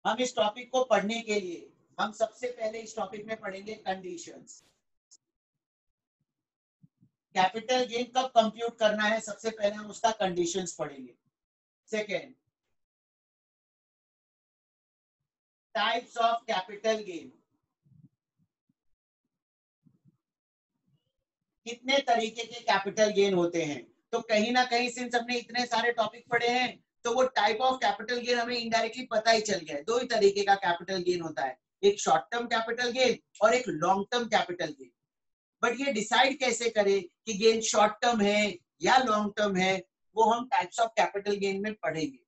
हम इस टॉपिक को पढ़ने के लिए हम सबसे पहले इस टॉपिक में पढ़ेंगे कंडीशंस। कैपिटल गेन कब कंप्यूट करना है, सबसे पहले हम उसका कंडीशंस पढ़ेंगे। Second, types of capital gain, कितने तरीके के कैपिटल गेन होते हैं। तो कहीं ना कहीं सिंस हमने इतने सारे टॉपिक पढ़े हैं तो वो टाइप ऑफ कैपिटल गेन हमें इनडायरेक्टली पता ही चल गया है। दो ही तरीके का कैपिटल गेन होता है, एक शॉर्ट टर्म कैपिटल गेन और एक long term capital gain. But ये डिसाइड कैसे करें कि गेन शॉर्ट टर्म है या लॉन्ग टर्म है, वो हम टाइप्स ऑफ कैपिटल गेन में पढ़ेंगे।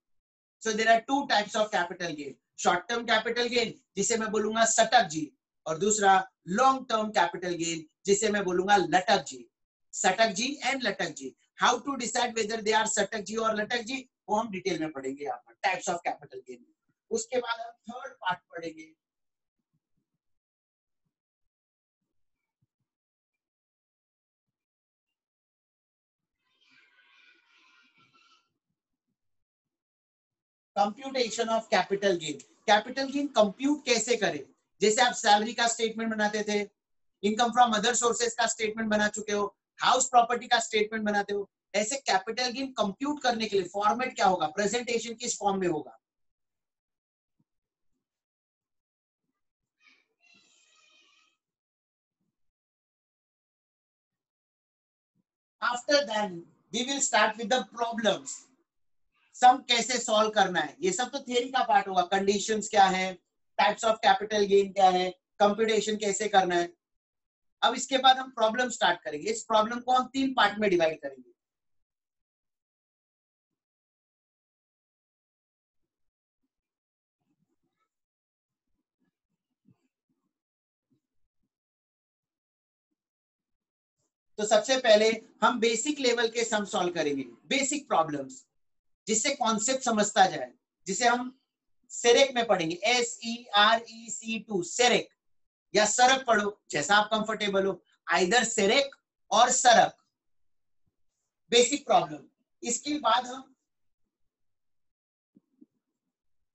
So there are two types of capital gain, short term capital gain जिसे मैं बोलूंगा सटक जी, और दूसरा लॉन्ग टर्म कैपिटल गेन जिसे मैं बोलूंगा लटक जी। सटक जी एंड लटक जी, how to decide whether they are सटक जी और लटक जी, वो हम डिटेल में पढ़ेंगे यहाँ पर टाइप्स ऑफ कैपिटल गेन में। उसके बाद हम थर्ड पार्ट पढ़ेंगे, computation of capital gain. Capital gain compute कैसे करें, जैसे आप सैलरी का स्टेटमेंट बनाते थे, इनकम फ्रॉम अदर सोर्सेज का स्टेटमेंट बना चुके हो, हाउस प्रॉपर्टी का स्टेटमेंट बनाते हो, ऐसे कैपिटल गेन कंप्यूट करने के लिए फॉर्मेट क्या होगा, प्रेजेंटेशन किस फॉर्म में होगा। After that we will start with the problems, some कैसे सॉल्व करना है, ये सब तो थियरी का पार्ट होगा। कंडीशंस क्या है, टाइप्स ऑफ कैपिटल गेन क्या है, कंप्यूटेशन कैसे करना है। अब इसके बाद हम प्रॉब्लम स्टार्ट करेंगे। इस प्रॉब्लम को हम तीन पार्ट में डिवाइड करेंगे। तो सबसे पहले हम बेसिक लेवल के सम सॉल्व करेंगे, बेसिक प्रॉब्लम्स, जिससे कॉन्सेप्ट समझता जाए, जिसे हम सेरेक में पढ़ेंगे, SEREC2, सेरेक या सरक पढ़ो जैसा आप कंफर्टेबल हो, आइदर सेरेक और सरक, बेसिक प्रॉब्लम। इसके बाद हम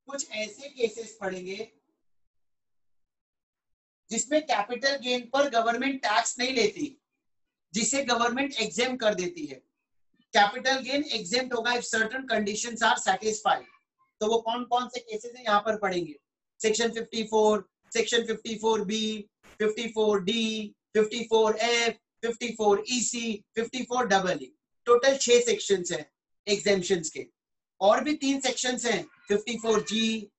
कुछ ऐसे केसेस पढ़ेंगे जिसमें कैपिटल गेन पर गवर्नमेंट टैक्स नहीं लेती, जिसे गवर्नमेंट एग्जेम्प्ट कर देती है। कैपिटल गेन एग्जेम्प्ट होगा if certain conditions are satisfied. तो वो कौन कौन से केसेस हैं यहाँ पर पढ़ेंगे, section 54, section 54B, 54D, 54F, 54EC, 54EE, total 6 sections हैं एग्जेम्पशंस के। और भी 3 सेक्शंस हैं, 54G,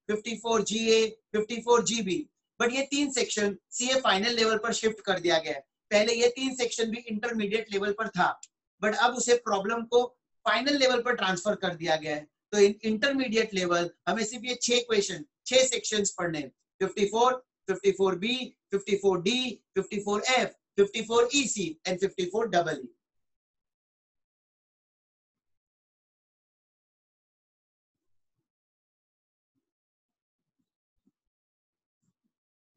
54GA, 54GB। बट ये 3 सेक्शन सीए फाइनल लेवल पर शिफ्ट कर दिया गया है। पहले ये 3 सेक्शन भी इंटरमीडिएट लेवल पर था, बट अब उसे प्रॉब्लम को फाइनल लेवल पर ट्रांसफर कर दिया गया है। तो इंटरमीडिएट लेवल हमें सिर्फ ये 6 क्वेश्चन, 6 सेक्शंस पढ़ने, 54, 54B, 54D, 54F, 54EC and 54EE।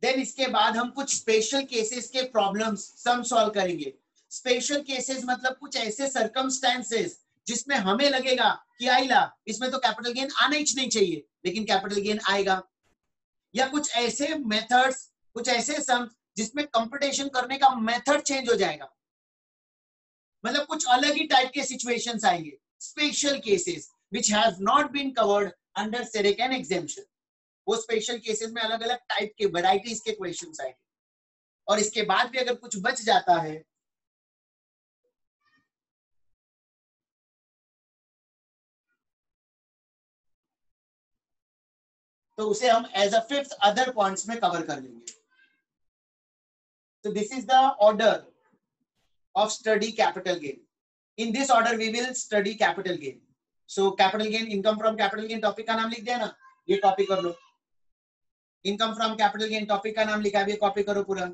Then इसके बाद हम कुछ स्पेशल केसेस के प्रॉब्लम्स सम सॉल्व करेंगे। स्पेशल केसेस मतलब कुछ ऐसे सर्कमस्टेंसेस जिसमें हमें लगेगा कि आइला इसमें तो कैपिटल गेन आना ही नहीं चाहिए, लेकिन कैपिटल गेन आएगा। या कुछ ऐसे मेथड्स, कुछ ऐसे सम्स जिसमें कंप्यूटेशन करने का मेथड चेंज हो जाएगा, मतलब कुछ अलग ही टाइप के सिचुएशंस आएंगे, special cases which have not been covered under सेरेक एंड एग्जेम्पशन। वो स्पेशल केसेस में अलग अलग टाइप के वैरायटीज के क्वेश्चंस आएंगे। और इसके बाद भी अगर कुछ बच जाता है तो उसे हम as a fifth other points में कवर कर लेंगे। तो this is the order of study capital gain. In this order we will study capital gain. So capital gain, income from capital gain topic का नाम लिख दिया ना, ये कॉपी कर लो। Income from capital gain topic का नाम लिखा है, ये कॉपी करो पूरा।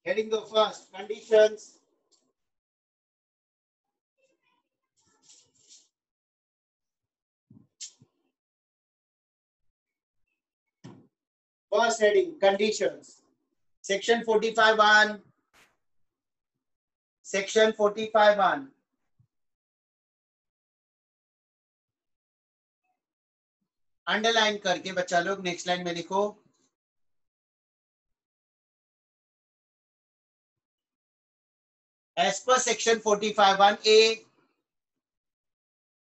Heading the first conditions. First heading conditions. Section 45(1). Section 45(1). Underline करके बच्चा लोग नेक्स्ट लाइन में लिखो. As per section 45(1)(a),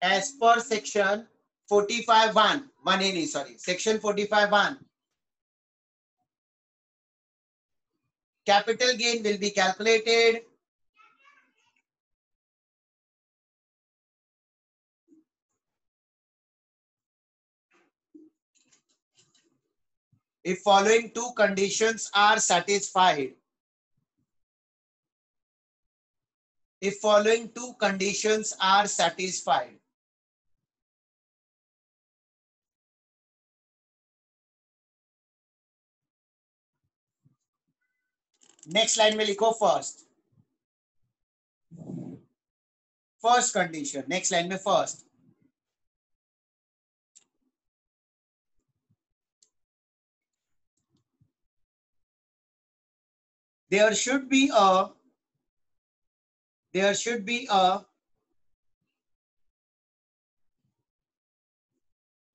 as per section 45(1), 1A नहीं, sorry, section 45(1), capital gain will be calculated if following two conditions are satisfied. If following two conditions are satisfied. Next line में लिखो first. First condition, next line में first. There should be a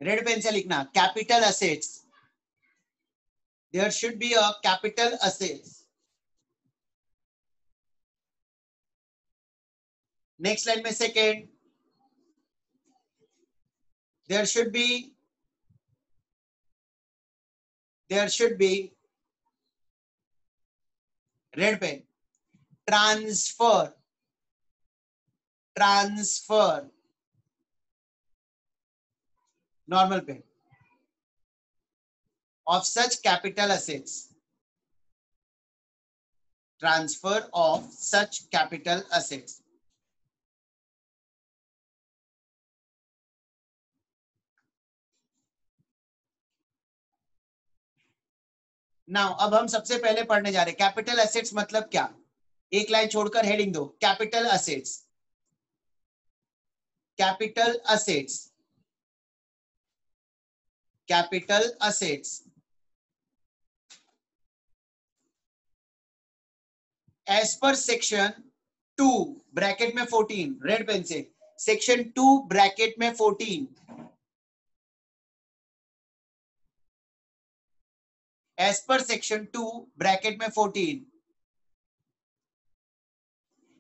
red pen से लिखना, capital assets. There should be a capital assets. Next line में second, there should be red pen, transfer normal pen of such capital assets. Transfer of such capital assets. Now अब हम सबसे पहले पढ़ने जा रहे हैं कैपिटल एसेट्स मतलब क्या. एक लाइन छोड़कर हेडिंग दो, capital assets. Capital assets, capital assets as per section 2 bracket में 14, रेड पेन से, सेक्शन 2 ब्रैकेट में 14, as per section 2 bracket में 14,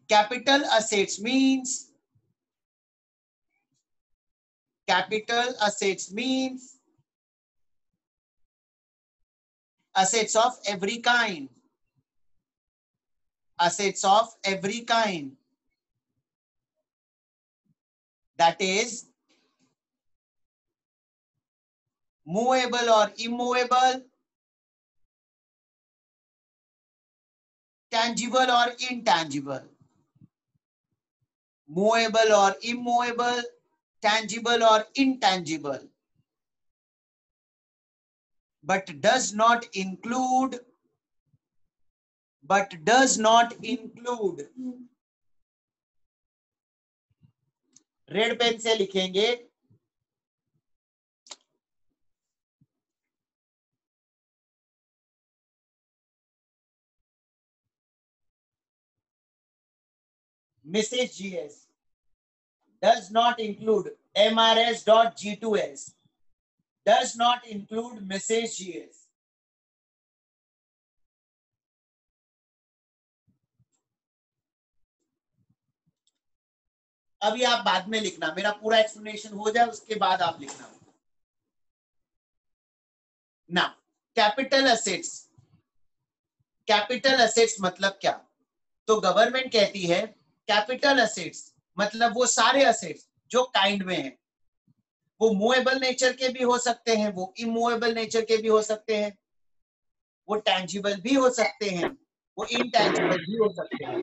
capital assets means assets of every kind, that is movable or immovable, tangible or intangible, movable or immovable, tangible or intangible, but does not include red pen से लिखेंगे Mrs. GS, does not include MRS.G2S, does not include Mrs. GS. अभी आप बाद में लिखना, मेरा पूरा explanation हो जाए उसके बाद आप लिखना. ना कैपिटल असेट्स मतलब क्या. तो गवर्नमेंट कहती है कैपिटल असेट्स मतलब वो सारे असेट्स जो काइंड में है, वो मूवेबल नेचर के भी हो सकते हैं, वो इमूवेबल नेचर के भी हो सकते हैं, वो टैंजिबल भी हो सकते हैं, वो इनटैंजिबल भी हो सकते हैं.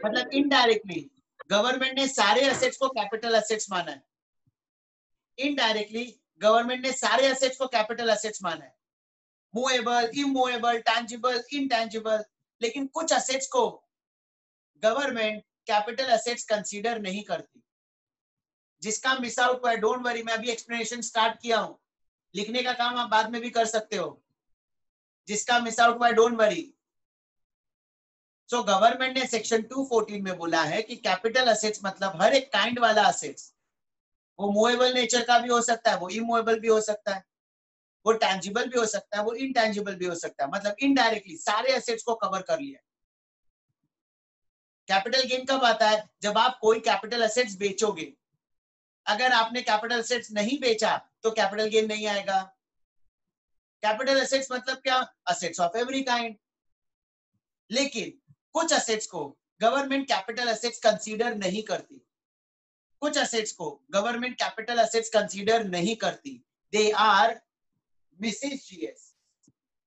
मतलब इनडायरेक्टली गवर्नमेंट ने सारे असेट्स को कैपिटल असेट्स माना है, इनडायरेक्टली गवर्नमेंट ने सारे असेट्स को कैपिटल असेट्स माना है. मूवेबल, इमूवेबल, टैंजिबल, इनटैंजिबल, लेकिन कुछ असेट्स को गवर्नमेंट कैपिटल असेट्स कंसीडर नहीं करती। जिसका मिस आउट हुआ है, डोंट वरी, मैं अभी एक्सप्लेनेशन स्टार्ट किया हूं, लिखने का काम आप बाद में भी कर सकते हो। जिसका मिस आउट हुआ है, डोंट वरी। सो गवर्नमेंट ने सेक्शन 214 में बोला है कि कैपिटल असेट्स मतलब हर एक काइंड वाला असेट्स, वो मूवेबल नेचर का भी हो सकता है, वो इमूवेबल भी हो सकता है, वो टैंजिबल भी हो सकता है, वो इनटैंजिबल भी हो सकता है, मतलब इनडायरेक्टली सारे एसेट्स को कवर कर लिया। कैपिटल गेन कब आता है? जब आप कोई कैपिटल एसेट्स बेचोगे। अगर आपने कैपिटल एसेट्स नहीं बेचा तो कैपिटल गेन नहीं आएगा। कैपिटल एसेट्स मतलब क्या? Assets of every kind. लेकिन कुछ असेट्स को गवर्नमेंट कैपिटल एसेट्स कंसीडर नहीं करती। कुछ असेट्स को गवर्नमेंट कैपिटल एसेट्स कंसीडर नहीं करती। They are Mrs GS.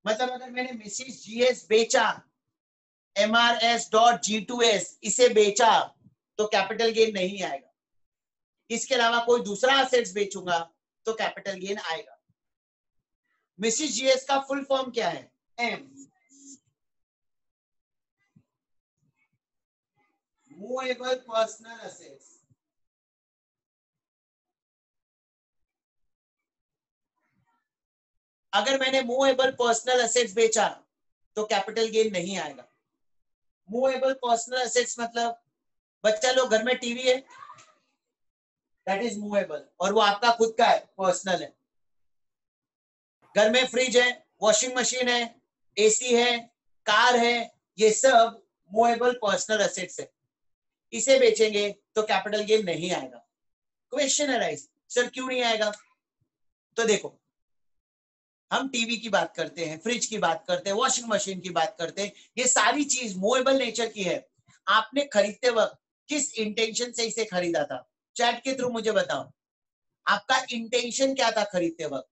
मतलब अगर मैंने मिसेस जीएस बेचा, MRS.G2S इसे बेचा, तो कैपिटल गेन नहीं आएगा। इसके अलावा कोई दूसरा असेट्स बेचूंगा तो कैपिटल गेन आएगा। मिसेस जीएस का फुल फॉर्म क्या है? M, movable personal assets. अगर मैंने मूवेबल पर्सनल असेट्स बेचा तो कैपिटल गेन नहीं आएगा। मूवेबल पर्सनल असेट्स मतलब बच्चा लोग घर में टीवी है, दैट इज मूवेबल, और वो आपका खुद का है, पर्सनल है। घर में फ्रिज है, वॉशिंग मशीन है, एसी है, कार है, ये सब मूवेबल पर्सनल असेट्स है। इसे बेचेंगे तो कैपिटल गेन नहीं आएगा। क्वेश्चन है राइज, सर क्यों नहीं आएगा? तो देखो, हम टीवी की बात करते हैं, फ्रिज की बात करते हैं, वॉशिंग मशीन की बात करते हैं, ये सारी चीज मूवेबल नेचर की है। आपने खरीदते वक्त किस इंटेंशन से इसे खरीदा था? चैट के थ्रू मुझे बताओ, आपका इंटेंशन क्या था खरीदते वक्त?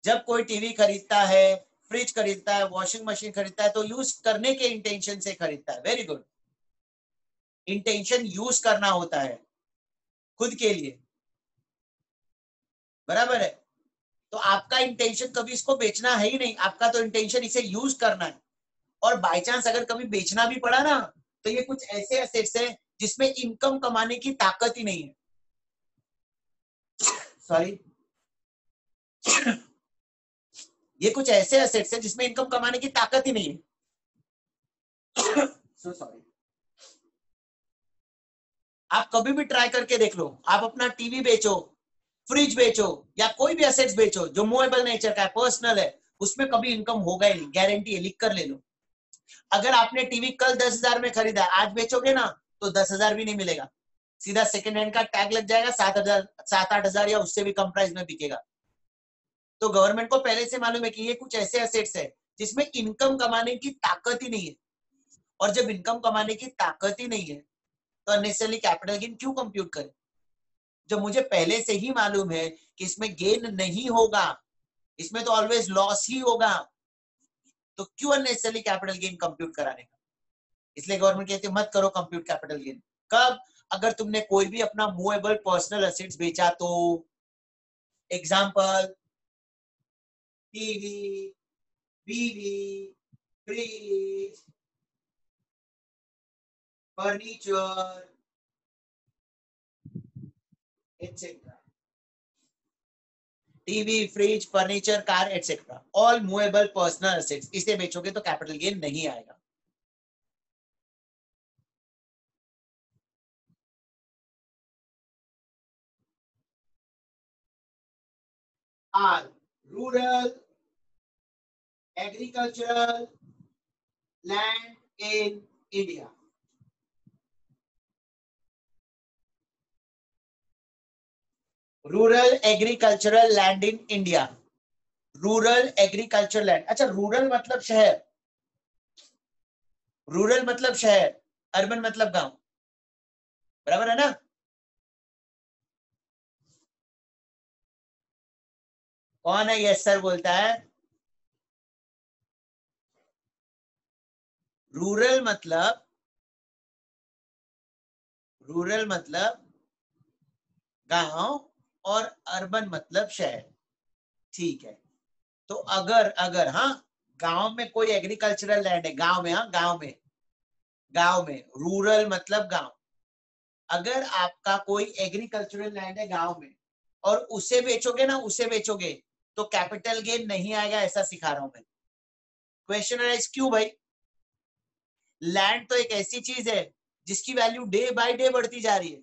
जब कोई टीवी खरीदता है, फ्रिज खरीदता है, वॉशिंग मशीन खरीदता है, तो यूज करने के इंटेंशन से खरीदता है। Very good. इंटेंशन यूज करना होता है खुद के लिए, बराबर है। तो आपका इंटेंशन कभी इसको बेचना है ही नहीं, आपका तो इंटेंशन इसे यूज करना है। और बाय चांस अगर कभी बेचना भी पड़ा ना, तो ये कुछ ऐसे एसेट्स है जिसमें इनकम कमाने की ताकत ही नहीं है। सॉरी, ये कुछ ऐसे एसेट्स है जिसमें इनकम कमाने की ताकत ही नहीं है। So sorry. आप कभी भी ट्राई करके देख लो, आप अपना टीवी बेचो, फ्रिज बेचो, या कोई भी एसेट्स बेचो जो मूवेबल नेचर का है, पर्सनल है, उसमें कभी इनकम होगा ही नहीं, गारंटी है, लिख कर ले लो। अगर आपने टीवी कल 10,000 में खरीदा, आज बेचोगे ना तो 10,000 भी नहीं मिलेगा, सीधा सेकंड हैंड का टैग लग जाएगा, 7,000 7-8,000 या उससे भी कम प्राइस में बिकेगा। तो गवर्नमेंट को पहले से मालूम है कि ये कुछ ऐसे एसेट्स है जिसमें इनकम कमाने की ताकत ही नहीं है। और जब इनकम कमाने की ताकत ही नहीं है तो अननेसेसरली कैपिटल गेन क्यों कंप्यूट करें? जब मुझे पहले से ही मालूम है कि इसमें गेन नहीं होगा, इसमें तो ऑलवेज लॉस ही होगा, तो क्यों अननेसेसरली कैपिटल गेन कंप्यूट कराने का? इसलिए गवर्नमेंट कहती है मत करो कंप्यूट कैपिटल गेन। कब? अगर तुमने कोई भी अपना मूवेबल पर्सनल एसेट्स बेचा तो। एग्जांपल, टीवी, बीवी, fridge, furniture, etcetera. TV, fridge, furniture, car, etcetera, all movable personal assets. इसे बेचोगे तो कैपिटल गेन नहीं आएगा। आर, rural agricultural land in India. Rural agricultural land in India. Rural agriculture land, अच्छा रूरल मतलब शहर, रूरल मतलब शहर, अर्बन मतलब गांव, बराबर है ना? कौन है यस सर बोलता है? रूरल मतलब, रूरल मतलब गांव, और अर्बन मतलब शहर। ठीक है, तो अगर अगर हाँ गांव में कोई एग्रीकल्चरल लैंड है, गांव में, हाँ गांव में रूरल मतलब गांव, अगर आपका कोई एग्रीकल्चरल लैंड है गांव में और उसे बेचोगे ना, उसे बेचोगे तो कैपिटल गेन नहीं आएगा, ऐसा सिखा रहा हूं मैं। क्वेश्चन अराइज क्यों भाई? लैंड तो एक ऐसी चीज है जिसकी वैल्यू डे बाय डे बढ़ती जा रही है,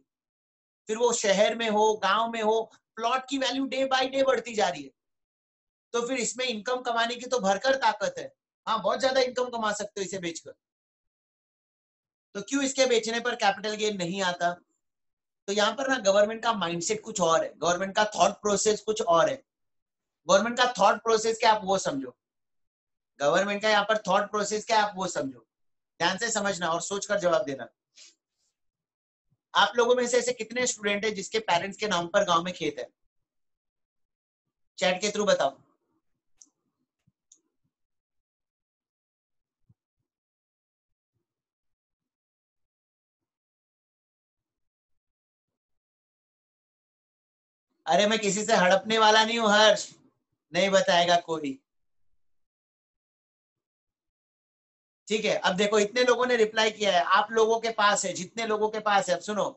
फिर वो शहर में हो गांव में हो, प्लॉट की वैल्यू डे बाय डे बढ़ती जा रही है। तो फिर इसमें इनकम कमाने की तो भरकर ताकत है, हाँ बहुत ज्यादा इनकम कमा सकते हो इसे बेचकर। तो क्यों इसके बेचने पर कैपिटल गेन नहीं आता? तो यहाँ पर ना गवर्नमेंट का माइंडसेट कुछ और है, गवर्नमेंट का थॉट प्रोसेस कुछ और है। गवर्नमेंट का थॉट प्रोसेस क्या, आप वो समझो। गवर्नमेंट का यहाँ पर थॉट प्रोसेस क्या, आप वो समझो, ध्यान से समझना और सोचकर जवाब देना। आप लोगों में से ऐसे कितने स्टूडेंट है जिसके पेरेंट्स के नाम पर गांव में खेत है? चैट के थ्रू बताओ। अरे मैं किसी से हड़पने वाला नहीं हूं हर्ष, नहीं बताएगा कोई। ठीक है, अब देखो इतने लोगों ने रिप्लाई किया है, आप लोगों के पास है, जितने लोगों के पास है। अब सुनो,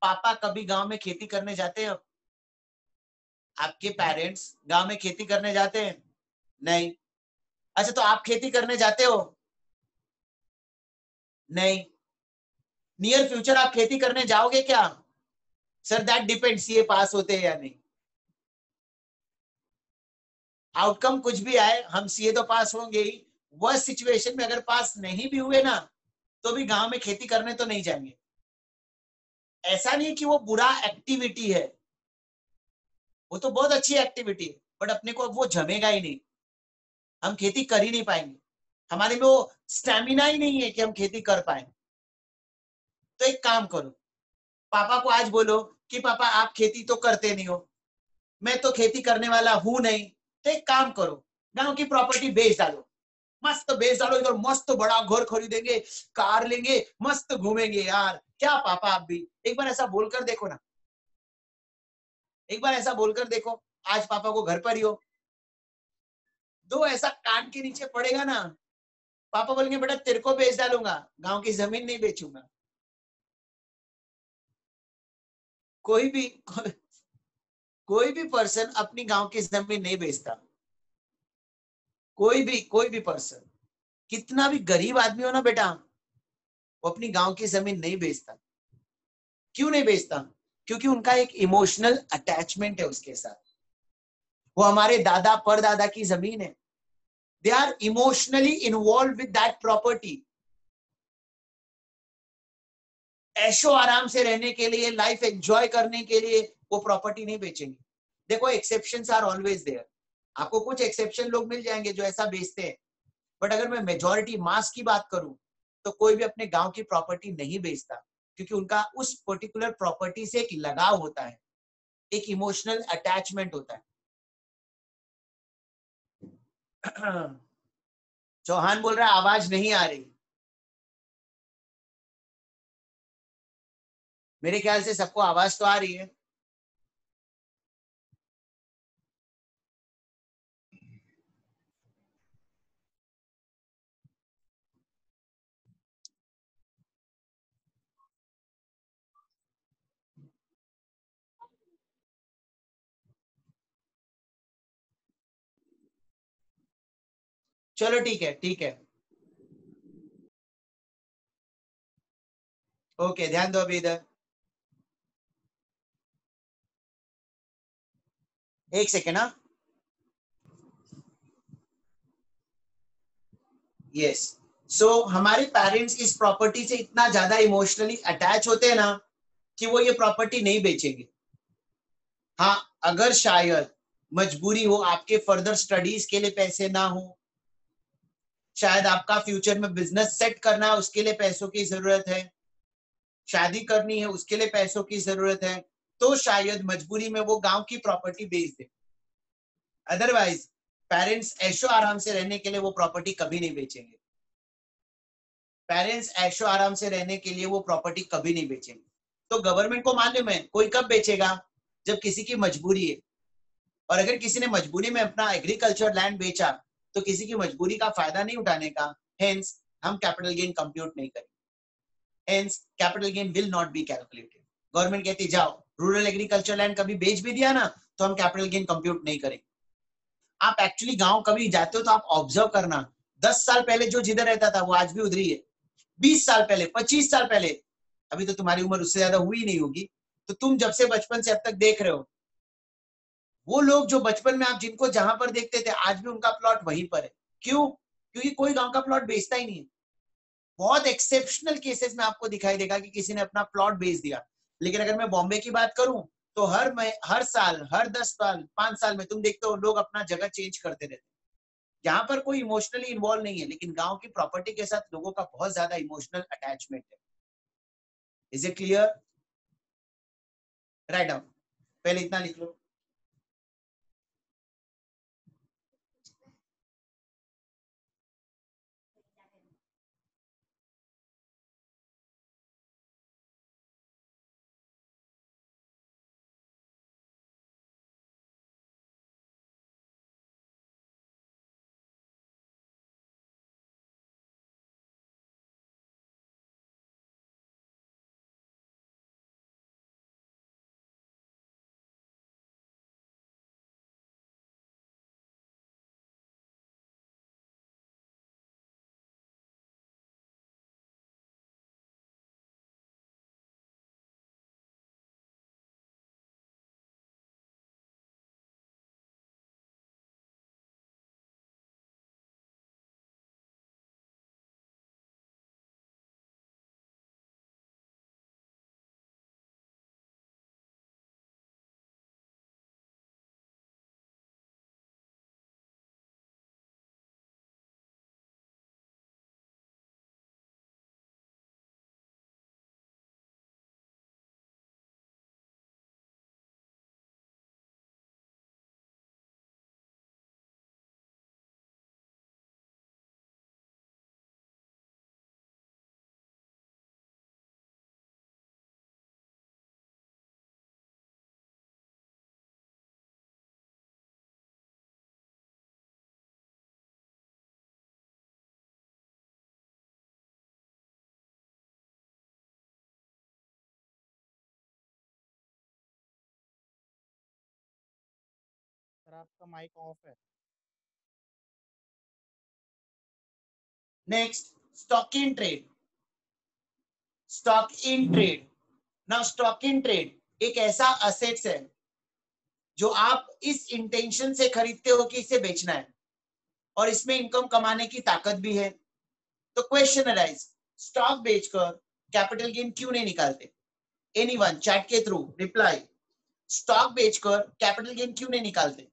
पापा कभी गांव में खेती करने जाते हैं? आपके पेरेंट्स गांव में खेती करने जाते हैं? नहीं। अच्छा तो आप खेती करने जाते हो? नहीं। नियर फ्यूचर आप खेती करने जाओगे क्या? सर दैट डिपेंड्स, सीए पास होते हैं या नहीं। आउटकम कुछ भी आए, हम सीए तो पास होंगे ही। वह सिचुएशन में अगर पास नहीं भी हुए ना, तो भी गांव में खेती करने तो नहीं जाएंगे। ऐसा नहीं कि वो बुरा एक्टिविटी है, वो तो बहुत अच्छी एक्टिविटी है, बट अपने को वो जमेगा ही नहीं, हम खेती कर ही नहीं पाएंगे, हमारे में वो स्टेमिना ही नहीं है कि हम खेती कर पाए। तो एक काम करो, पापा को आज बोलो कि पापा आप खेती तो करते नहीं हो, मैं तो खेती करने वाला हूं नहीं, तो एक काम करो, गांव की प्रॉपर्टी बेच डालो, मस्त बेच डालो, इधर मस्त बड़ा घर खरीदेंगे, कार लेंगे, मस्त घूमेंगे यार। क्या पापा आप भी एक बार ऐसा बोलकर देखो ना, एक बार ऐसा बोलकर देखो, आज पापा को घर पर ही हो, दो ऐसा कान के नीचे पड़ेगा ना, पापा बोलेंगे बेटा तेरे को बेच डालूंगा, गांव की जमीन नहीं बेचूंगा। कोई भी कोई भी पर्सन अपनी गांव की जमीन नहीं बेचता, कोई भी पर्सन, कितना भी गरीब आदमी हो ना बेटा, वो अपनी गांव की जमीन नहीं बेचता। क्यों नहीं बेचता? क्योंकि उनका एक इमोशनल अटैचमेंट है उसके साथ, वो हमारे दादा परदादा की जमीन है, they are emotionally involve with that property. ऐशो आराम से रहने के लिए, लाइफ एंजॉय करने के लिए वो प्रॉपर्टी नहीं बेचेंगे। देखो एक्सेप्शंस आर ऑलवेज देयर, आपको कुछ एक्सेप्शन लोग मिल जाएंगे जो ऐसा बेचते हैं, बट अगर मैं मेजॉरिटी मास की बात करूं तो कोई भी अपने गांव की प्रॉपर्टी नहीं बेचता, क्योंकि उनका उस पर्टिकुलर प्रॉपर्टी से एक लगाव होता है, एक इमोशनल अटैचमेंट होता है। चौहान बोल रहा है आवाज नहीं आ रही, मेरे ख्याल से सबको आवाज तो आ रही है। चलो ठीक है ठीक है, ओके ध्यान दो अभी इधर, एक सेकेंड। हाँ यस, सो हमारे पेरेंट्स इस प्रॉपर्टी से इतना ज्यादा इमोशनली अटैच होते हैं ना कि वो ये प्रॉपर्टी नहीं बेचेंगे। हाँ अगर शायद मजबूरी हो, आपके फर्दर स्टडीज के लिए पैसे ना हो, शायद आपका फ्यूचर में बिजनेस सेट करना है उसके लिए पैसों की जरूरत है, शादी करनी है उसके लिए पैसों की जरूरत है, तो शायद मजबूरी में वो गांव की प्रॉपर्टी बेच दे। अदरवाइज पेरेंट्स ऐशो आराम से रहने के लिए वो प्रॉपर्टी कभी नहीं बेचेंगे, पेरेंट्स ऐशो आराम से रहने के लिए वो प्रॉपर्टी कभी नहीं बेचेंगे। तो गवर्नमेंट को मालूम है कोई कब बेचेगा, जब किसी की मजबूरी है। और अगर किसी ने मजबूरी में अपना एग्रीकल्चर लैंड बेचा तो किसी की मजबूरी का फायदा नहीं उठाने का, हेंस हम कैपिटल गेन कंप्यूट नहीं करेंगे, hence capital gain will not be calculated. Government कहती जाओ रूरल एग्रीकल्चर लैंड कभी बेच भी दिया ना तो हम कैपिटल गेन कंप्यूट नहीं करेंगे। आप एक्चुअली गांव कभी जाते हो तो आप ऑब्जर्व करना, 10 साल पहले जो जिधर रहता था वो आज भी उधर ही है, 20 साल पहले, 25 साल पहले, अभी तो तुम्हारी उम्र उससे ज्यादा हुई नहीं होगी, तो तुम जब से बचपन से अब तक देख रहे हो, वो लोग जो बचपन में आप जिनको जहां पर देखते थे आज भी उनका प्लॉट वहीं पर है। क्यों? क्योंकि कोई गांव का प्लॉट बेचता ही नहीं है। बहुत एक्सेप्शनल केसेस में आपको दिखाई देगा कि किसी ने अपना प्लॉट बेच दिया। लेकिन अगर मैं बॉम्बे की बात करूं तो हर साल, हर 10 साल, 5 साल में तुम देखते हो लोग अपना जगह चेंज करते रहते हैं। यहाँ पर कोई इमोशनली इन्वॉल्व नहीं है, लेकिन गांव की प्रॉपर्टी के साथ लोगों का बहुत ज्यादा इमोशनल अटैचमेंट है। Is it clear? Write down, पहले इतना लिख लो। सर आपका माइक ऑफ है। Next, stock in trade. Stock in trade, ना स्टॉक इन ट्रेड एक ऐसा असेट्स है जो आप इस इंटेंशन से खरीदते हो कि इसे बेचना है और इसमें इनकम कमाने की ताकत भी है। तो क्वेश्चन अराइज, स्टॉक बेचकर कैपिटल गेन क्यों नहीं निकालते? एनीवन चैट के थ्रू रिप्लाई, स्टॉक बेचकर कैपिटल गेन क्यों नहीं निकालते?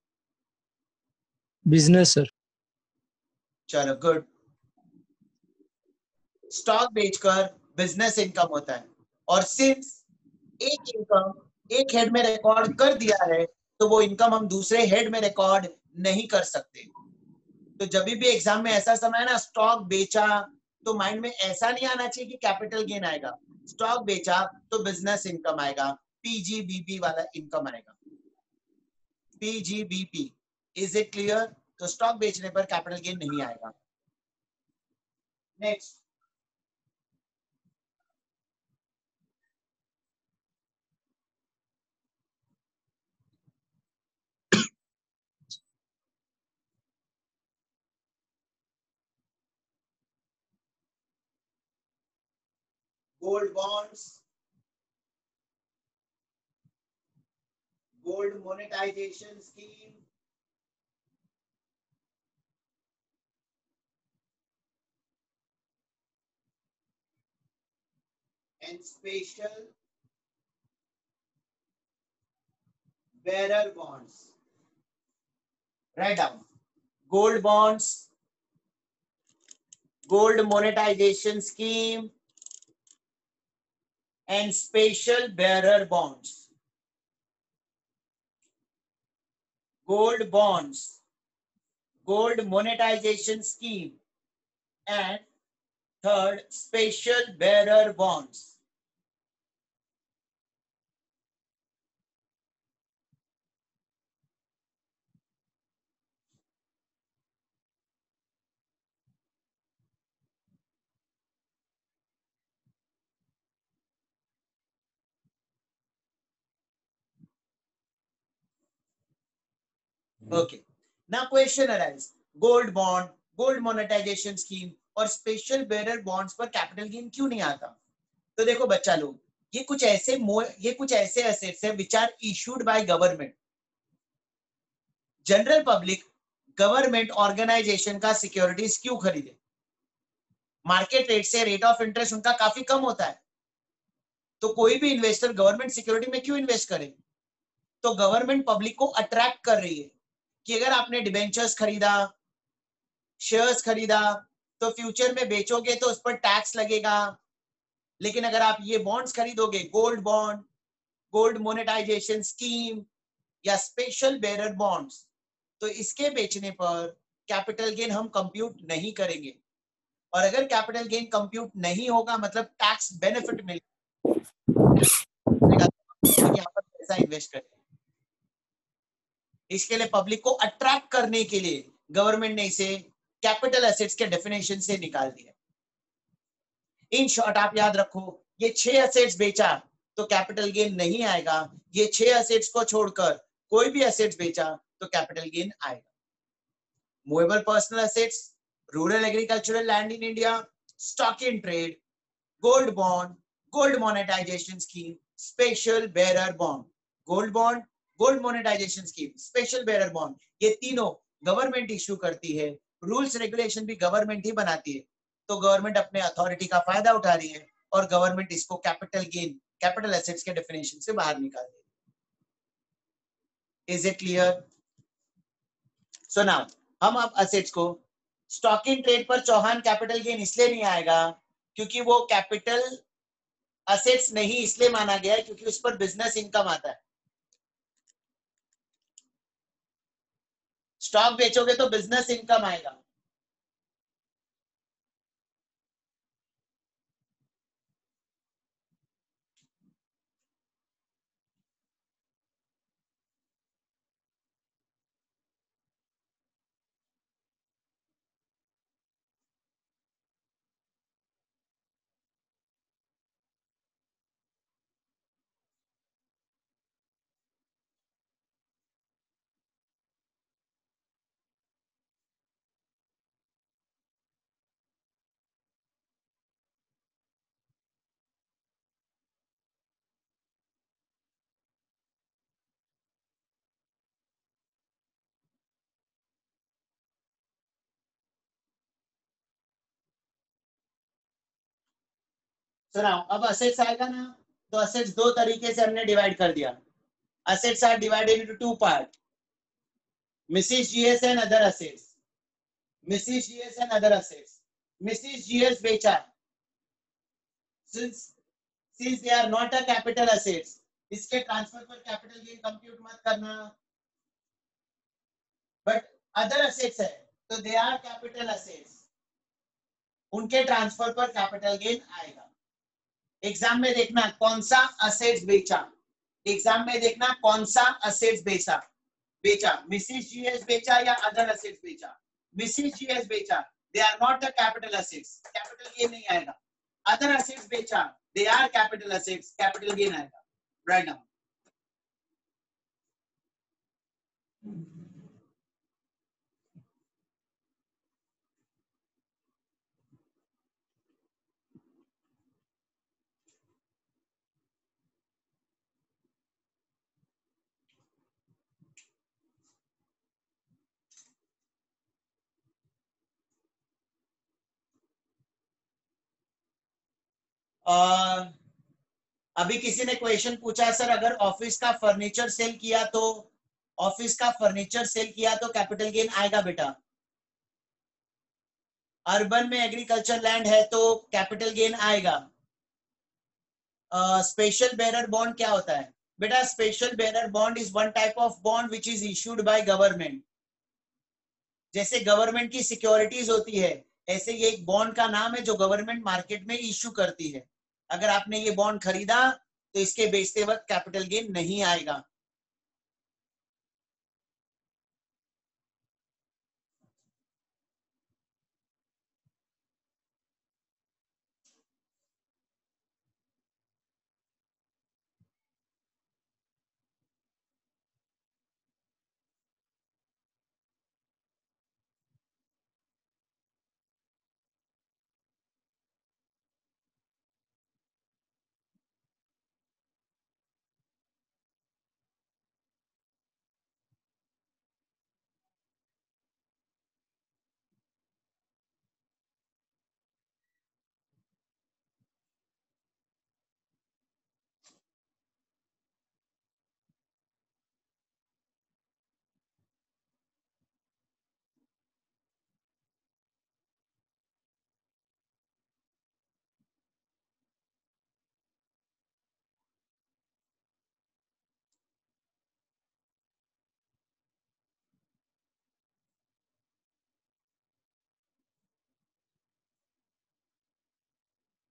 Business sir. चलो गुड, स्टॉक बेचकर बिजनेस इनकम होता है, और सिंस एक इनकम एक हेड में रिकॉर्ड कर दिया है तो वो इनकम हम दूसरे हेड में रिकॉर्ड नहीं कर सकते। तो जब भी एग्जाम में ऐसा समय है ना स्टॉक बेचा, तो माइंड में ऐसा नहीं आना चाहिए कि कैपिटल गेन आएगा। स्टॉक बेचा तो बिजनेस इनकम आएगा, पीजीबीपी वाला इनकम आएगा, पीजीबीपी। Is it clear? तो स्टॉक बेचने पर कैपिटल गेन नहीं आएगा। Next, gold bonds, gold monetization scheme, and special bearer bonds. Write down gold bonds, gold monetization scheme, and special bearer bonds. Gold bonds, gold monetization scheme, and third, special bearer bonds. Okay. Now question arise. Gold bond, gold monetization scheme और special bearer bonds पर capital gain क्यों नहीं आता? तो देखो बच्चा लोग, ये कुछ ऐसे एसेट्स है which are issued by government. General public government organization का सिक्योरिटीज क्यों खरीदे? मार्केट रेट से रेट ऑफ इंटरेस्ट उनका काफी कम होता है, तो कोई भी इन्वेस्टर गवर्नमेंट सिक्योरिटी में क्यों इन्वेस्ट करे? तो गवर्नमेंट पब्लिक को अट्रैक्ट कर रही है कि अगर आपने डिबेंचर्स खरीदा, शेयर्स खरीदा, तो फ्यूचर में बेचोगे तो उस पर टैक्स लगेगा, लेकिन अगर आप ये बॉन्ड्स खरीदोगे, gold bond, gold monetization scheme या स्पेशल बेरर बॉन्ड्स, तो इसके बेचने पर कैपिटल गेन हम कंप्यूट नहीं करेंगे, और अगर कैपिटल गेन कंप्यूट नहीं होगा मतलब टैक्स बेनिफिट मिलेगा, यहाँ पर पैसा इन्वेस्ट करें. इसके लिए पब्लिक को अट्रैक्ट करने के लिए गवर्नमेंट ने इसे कैपिटल एसेट्स के डेफिनेशन से निकाल दिया. इन शॉर्ट आप याद रखो, ये 6 एसेट्स बेचा तो कैपिटल गेन नहीं आएगा, ये 6 एसेट्स को छोड़कर कोई भी एसेट्स बेचा तो कैपिटल गेन आएगा. Movable personal assets, rural agricultural land in India, stock in trade, gold bond, gold monetization scheme, special bearer bond. Gold bond, gold monetization scheme, special bearer bond, ये तीनों government issue करती है, rules regulation भी government ही बनाती है, तो government अपने अथॉरिटी का फायदा उठा रही है और गवर्नमेंट इसको कैपिटल गेन, कैपिटल एसेट्स के डेफिनेशन से बाहर निकाल रही है. Is it clear? So now हम अब एसेट्स को, स्टॉक इन ट्रेड पर चौहान कैपिटल गेन इसलिए नहीं आएगा क्योंकि वो कैपिटल असेट्स नहीं इसलिए माना गया है क्योंकि उस पर बिजनेस इनकम आता है. स्टॉक बेचोगे तो बिजनेस इनकम आएगा. सुनाओ, अब असेट्स आएगा ना, तो असेट्स दो तरीके से हमने डिवाइड कर दिया. Assets are divided into two part, Mrs G S and other assets. Mrs G S and other assets, Mrs GS बेचा, since they are not a capital assets, इसके ट्रांसफर पर कैपिटल गेन कंप्यूट मत करना. बट अदर असेट्स है तो they are capital assets, उनके transfer पर capital gain आएगा. एग्जाम में देखना कौन सा असेट्स बेचा, एग्जाम में देखना कौन सा असेट्स बेचा, मिसिस जीएस बेचा या अदर असेट्स बेचा. मिसिस जीएस बेचा, they are not the capital assets, capital gain नहीं आएगा. अदर असेट्स बेचा, they are capital assets, capital gain आएगा. राइट नाउ अभी किसी ने क्वेश्चन पूछा सर अगर ऑफिस का फर्नीचर सेल किया तो, ऑफिस का फर्नीचर सेल किया तो कैपिटल गेन आएगा बेटा. अर्बन में एग्रीकल्चर लैंड है तो कैपिटल गेन आएगा. स्पेशल बेरर बॉन्ड क्या होता है बेटा? Special bearer bond is one type of bond which is issued by government. जैसे गवर्नमेंट की सिक्योरिटीज होती है, ऐसे ये एक बॉन्ड का नाम है जो गवर्नमेंट मार्केट में इश्यू करती है. अगर आपने ये बॉन्ड खरीदा तो इसके बेचते वक्त कैपिटल गेन नहीं आएगा.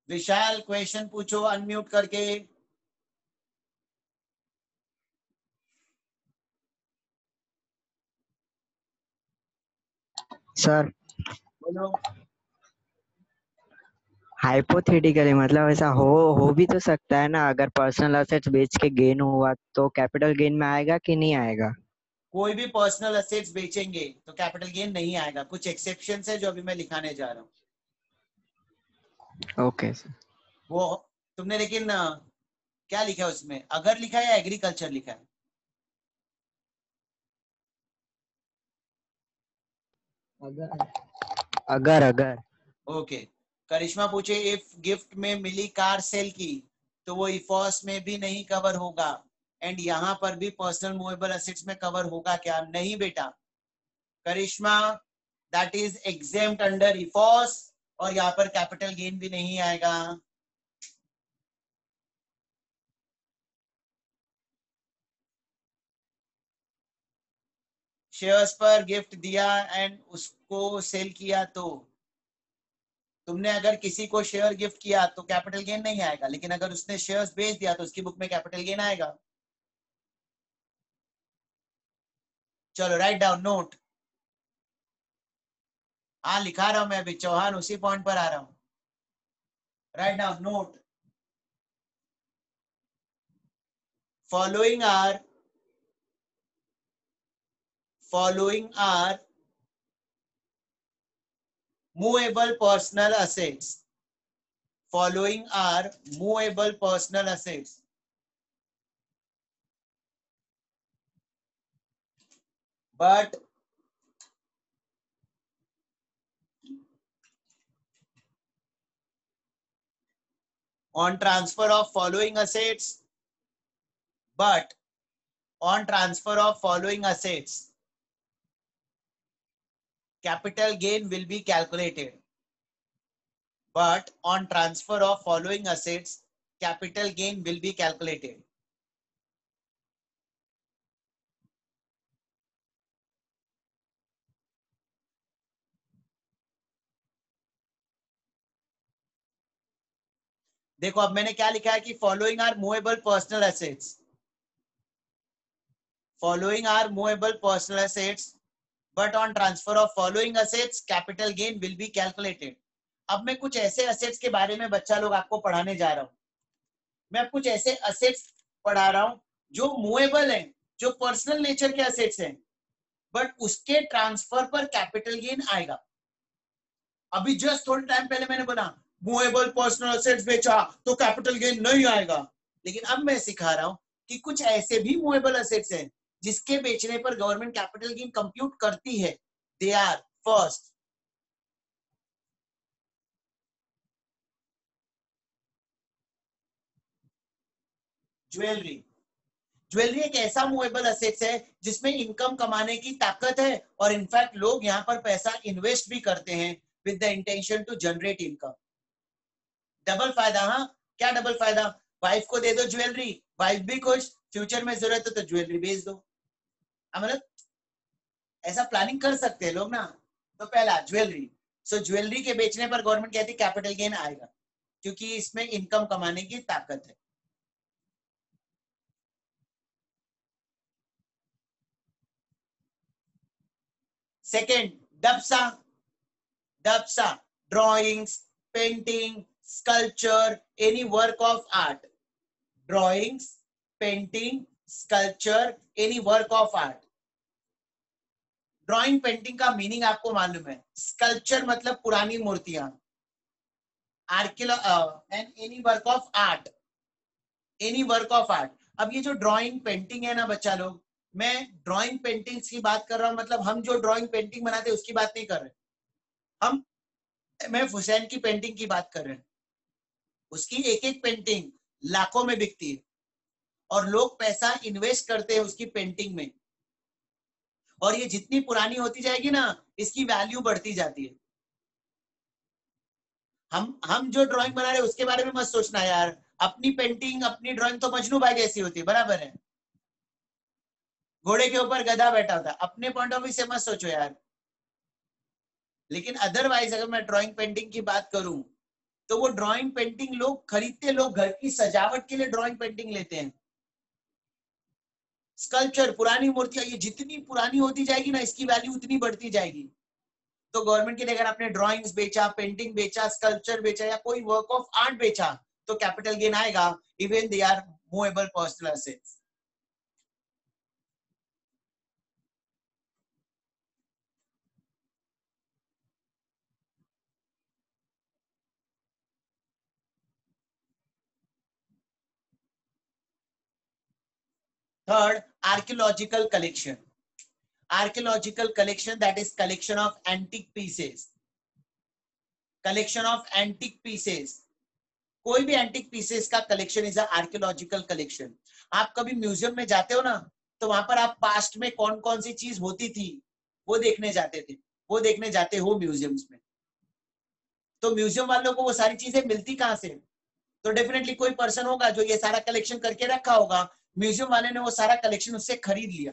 विशाल क्वेश्चन पूछो अनम्यूट करके। सर बोलो। हाइपोथेटिकली मतलब ऐसा हो भी तो सकता है ना, अगर पर्सनल असेट्स बेच के गेन हुआ तो कैपिटल गेन में आएगा कि नहीं आएगा? कोई भी पर्सनल असेट्स बेचेंगे तो कैपिटल गेन नहीं आएगा, कुछ एक्सेप्शन है जो अभी मैं लिखाने जा रहा हूँ। Okay sir. वो तुमने लेकिन क्या लिखा है उसमें, अगर लिखा है या एग्रीकल्चर लिखा है? अगर ओके। करिश्मा पूछे इफ गिफ्ट में मिली कार सेल की तो वो इफॉस में भी नहीं कवर होगा, एंड यहाँ पर भी पर्सनल मूवेबल असेट्स में कवर होगा क्या? नहीं बेटा करिश्मा, दैट इज एग्जेम्प्ट अंडर इफॉस, और यहाँ पर कैपिटल गेन भी नहीं आएगा। शेयर्स पर गिफ्ट दिया एंड उसको सेल किया, तो तुमने अगर किसी को शेयर गिफ्ट किया तो कैपिटल गेन नहीं आएगा, लेकिन अगर उसने शेयर्स बेच दिया तो उसकी बुक में कैपिटल गेन आएगा। चलो राइट डाउन नोट। हाँ लिखा रहा हूं मैं अभी, चौहान उसी पॉइंट पर आ रहा हूं। Write down note. following are movable personal assets. Following are movable personal assets. But on transfer of following assets, capital gain will be calculated. But on transfer of following assets, capital gain will be calculated. देखो अब मैंने क्या लिखा है कि following are movable personal assets, following are movable personal assets, but on transfer of following assets capital gain will be calculated. अब मैं कुछ ऐसे असेट्स के बारे में बच्चा लोग आपको पढ़ाने जा रहा हूं। मैं कुछ ऐसे असेट्स पढ़ा रहा हूं जो मूवेबल हैं, जो पर्सनल नेचर के असेट्स हैं, बट उसके ट्रांसफर पर कैपिटल गेन आएगा। अभी जस्ट थोड़े टाइम पहले मैंने बोला मूवेबल पर्सनल असेट्स बेचा तो कैपिटल गेन नहीं आएगा, लेकिन अब मैं सिखा रहा हूं कि कुछ ऐसे भी मूवेबल असेट्स हैं जिसके बेचने पर गवर्नमेंट कैपिटल गेन कंप्यूट करती है। They are first jewellery. Jewellery एक ऐसा मूवेबल असेट्स है जिसमें इनकम कमाने की ताकत है, और इनफैक्ट लोग यहाँ पर पैसा इन्वेस्ट भी करते हैं with the intention to generate income. Double फायदा। हाँ क्या डबल फायदा? वाइफ को दे दो ज्वेलरी, वाइफ भी खुश, फ्यूचर में जरूरत है तो ज्वेलरी बेच दो। मतलब ऐसा प्लानिंग कर सकते हैं लोग ना। तो पहला ज्वेलरी, सो ज्वेलरी के बेचने पर गवर्नमेंट कहती है कैपिटल गेन आएगा क्योंकि इसमें इनकम कमाने की ताकत है। सेकेंड डबसा। डबसा drawings, painting, sculpture, any work of art. Drawings, painting, sculpture, any work of art. Drawing painting का मीनिंग आपको मालूम है। स्कल्पचर मतलब पुरानी मूर्तियां, and any work of art, any work of art. अब ये जो ड्राइंग पेंटिंग है ना बच्चा लोग, मैं ड्राइंग पेंटिंग्स की बात कर रहा हूं, मतलब हम जो ड्राइंग पेंटिंग बनाते हैं उसकी बात नहीं कर रहे हम। मैं हुसैन की पेंटिंग की बात कर रहे हैं। उसकी एक एक पेंटिंग लाखों में बिकती है और लोग पैसा इन्वेस्ट करते हैं उसकी पेंटिंग में, और ये जितनी पुरानी होती जाएगी ना इसकी वैल्यू बढ़ती जाती है। हम जो ड्राइंग बना रहे हैं उसके बारे में मत सोचना यार, अपनी पेंटिंग अपनी ड्राइंग तो मजनू भाई जैसी होती है, बराबर है, घोड़े के ऊपर गधा बैठा होता है, अपने पॉइंट ऑफ व्यू से मत सोचो यार। लेकिन अदरवाइज अगर मैं ड्राइंग पेंटिंग की बात करूं तो वो ड्राइंग पेंटिंग लोग खरीदते, लोग घर की सजावट के लिए ड्राइंग पेंटिंग लेते हैं। स्कल्पचर, पुरानी मूर्तियां, ये जितनी पुरानी होती जाएगी ना, इसकी वैल्यू उतनी बढ़ती जाएगी। तो गवर्नमेंट के लिए अगर आपने ड्राइंग्स बेचा, पेंटिंग बेचा, स्कल्पचर बेचा या कोई वर्क ऑफ आर्ट बेचा तो कैपिटल गेन आएगा, even they are movable personal assets. Third, archaeological collection. Archaeological collection, that is collection of antique pieces. Collection of antique pieces. कोई भी एंटिक पीसेस का कलेक्शन इज आर्कियोलॉजिकल कलेक्शन। आप कभी museum में जाते हो ना, तो वहां पर आप पास्ट में कौन कौन सी चीज होती थी वो देखने जाते थे, वो देखने जाते हो म्यूजियम्स में। तो म्यूजियम वालों को वो सारी चीजें मिलती कहाँ से? तो डेफिनेटली कोई पर्सन होगा जो ये सारा कलेक्शन करके रखा होगा, म्यूजियम वाले ने वो सारा कलेक्शन उससे खरीद लिया।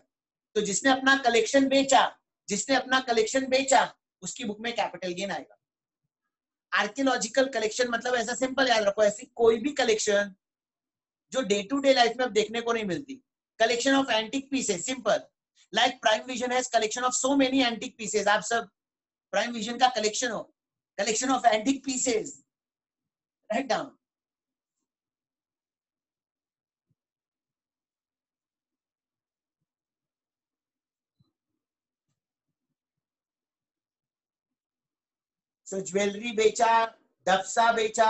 तो जिसने अपना कलेक्शन बेचा, जिसने अपना कलेक्शन बेचा, उसकी बुक में कैपिटल गेन आएगा। आर्कियोलॉजिकल कलेक्शन मतलब ऐसा सिंपल याद रखो, ऐसी कोई भी कलेक्शन जो डे टू डे लाइफ में अब देखने को नहीं मिलती। Collection of antique pieces, simple, like prime vision has collection of so many antique pieces. आप सब प्राइम विजन का कलेक्शन हो, collection of antique pieces, write down. So jewellery बेचा, दफसा बेचा,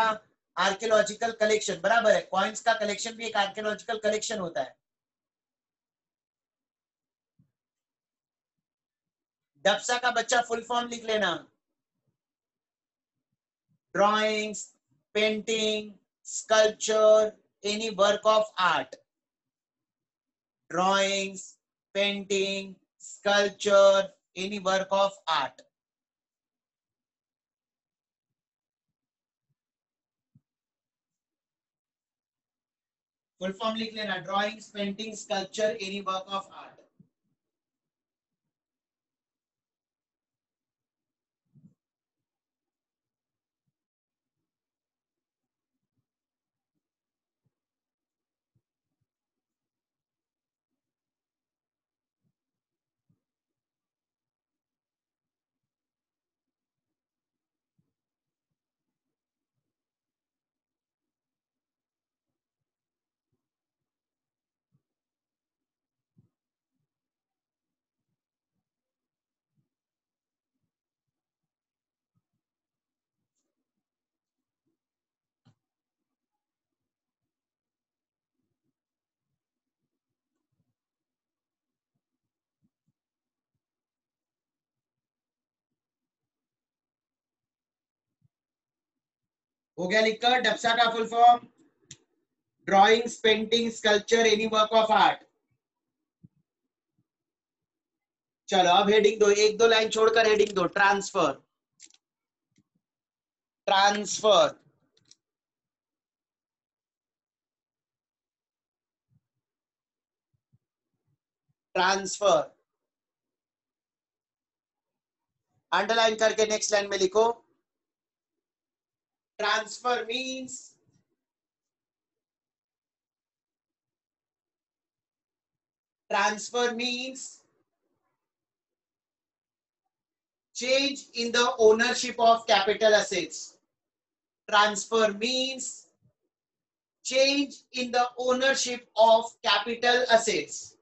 आर्कियोलॉजिकल कलेक्शन, बराबर है। कॉइन्स का कलेक्शन भी एक आर्कियोलॉजिकल कलेक्शन होता है। दफसा का बच्चा फुल फॉर्म लिख लेना, drawings, painting, sculpture, any work of art. Drawings, painting, sculpture, any work of art. Full form लिख लेना, drawings, painting, sculpture, any work of art. हो गया लिखकर डब्सा का full form, drawings, painting, sculpture, any work of art. चलो अब heading दो, एक दो लाइन छोड़कर हेडिंग दो। ट्रांसफर, ट्रांसफर, ट्रांसफर, अंडरलाइन करके नेक्स्ट लाइन में लिखो, transfer means transfer means change in the ownership of capital assets. Transfer means change in the ownership of capital assets.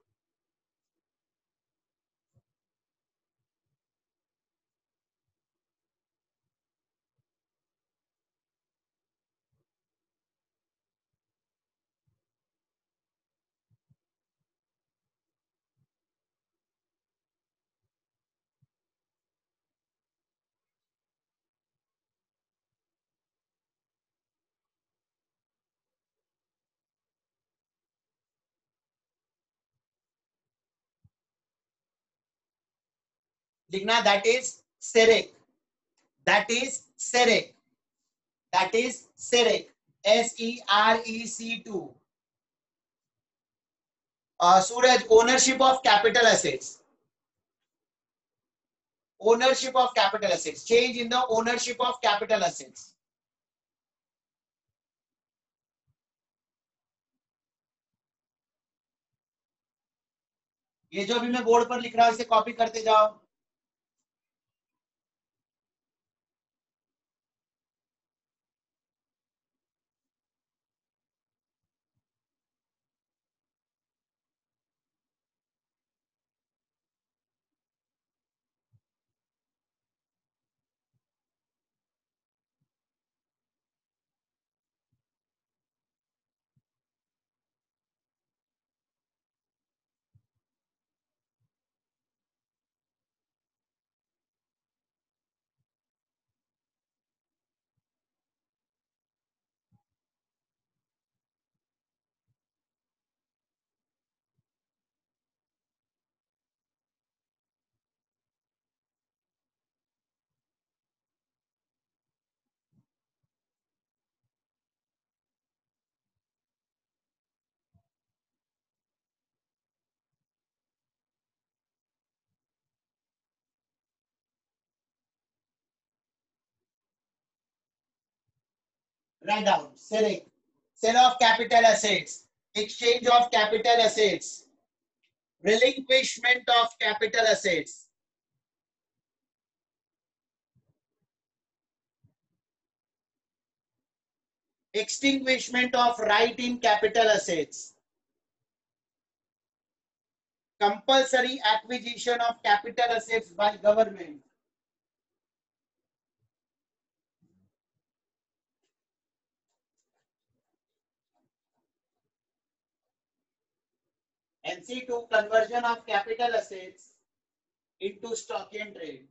लिखना, that is SEREC, that is SEREC, that is SEREC, SEREC2. Suraj, ownership of capital assets, ownership of capital assets, change in the ownership of capital assets. ये जो अभी मैं board पर लिख रहा हूं इसे कॉपी करते जाओ। Write down. Select. Sale of capital assets. Exchange of capital assets. Relinquishment of capital assets. Extinguishment of right in capital assets. Compulsory acquisition of capital assets by government. NC2, conversion of capital assets into stock in trade.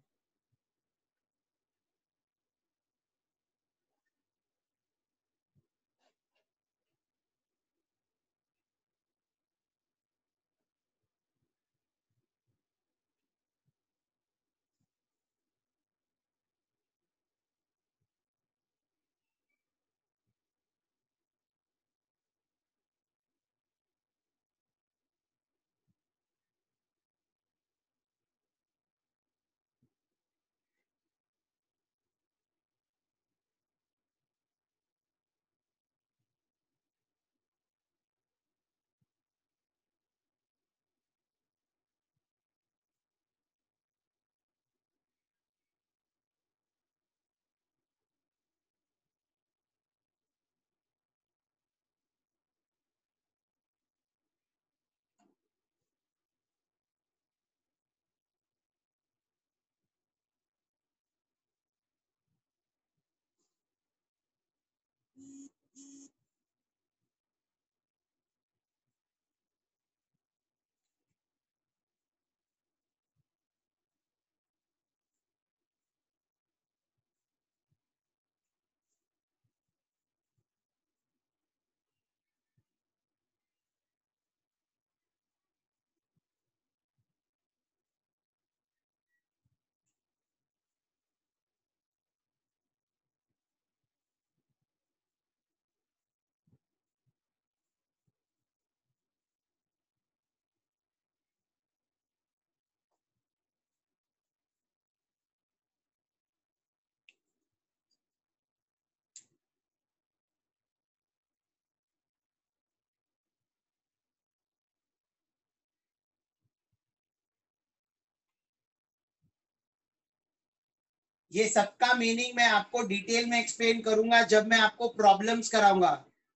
ये सबका meaning मैं आपको detail में explain करूंगा जब मैं आपको problems कराऊंगा।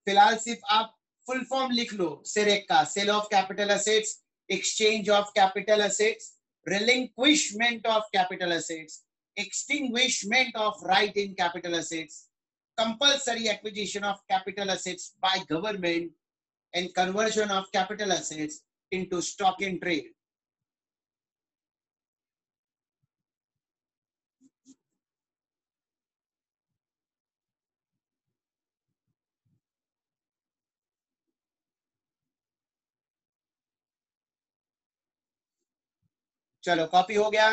फिलहाल सिर्फ आप फुल फॉर्म लिख लो सेरेक का। Sale of capital assets, exchange of capital assets, relinquishment of capital assets, extinguishment of right in capital assets, compulsory acquisition of capital assets by government, and conversion of capital assets into stock in trade. चलो copy हो गया।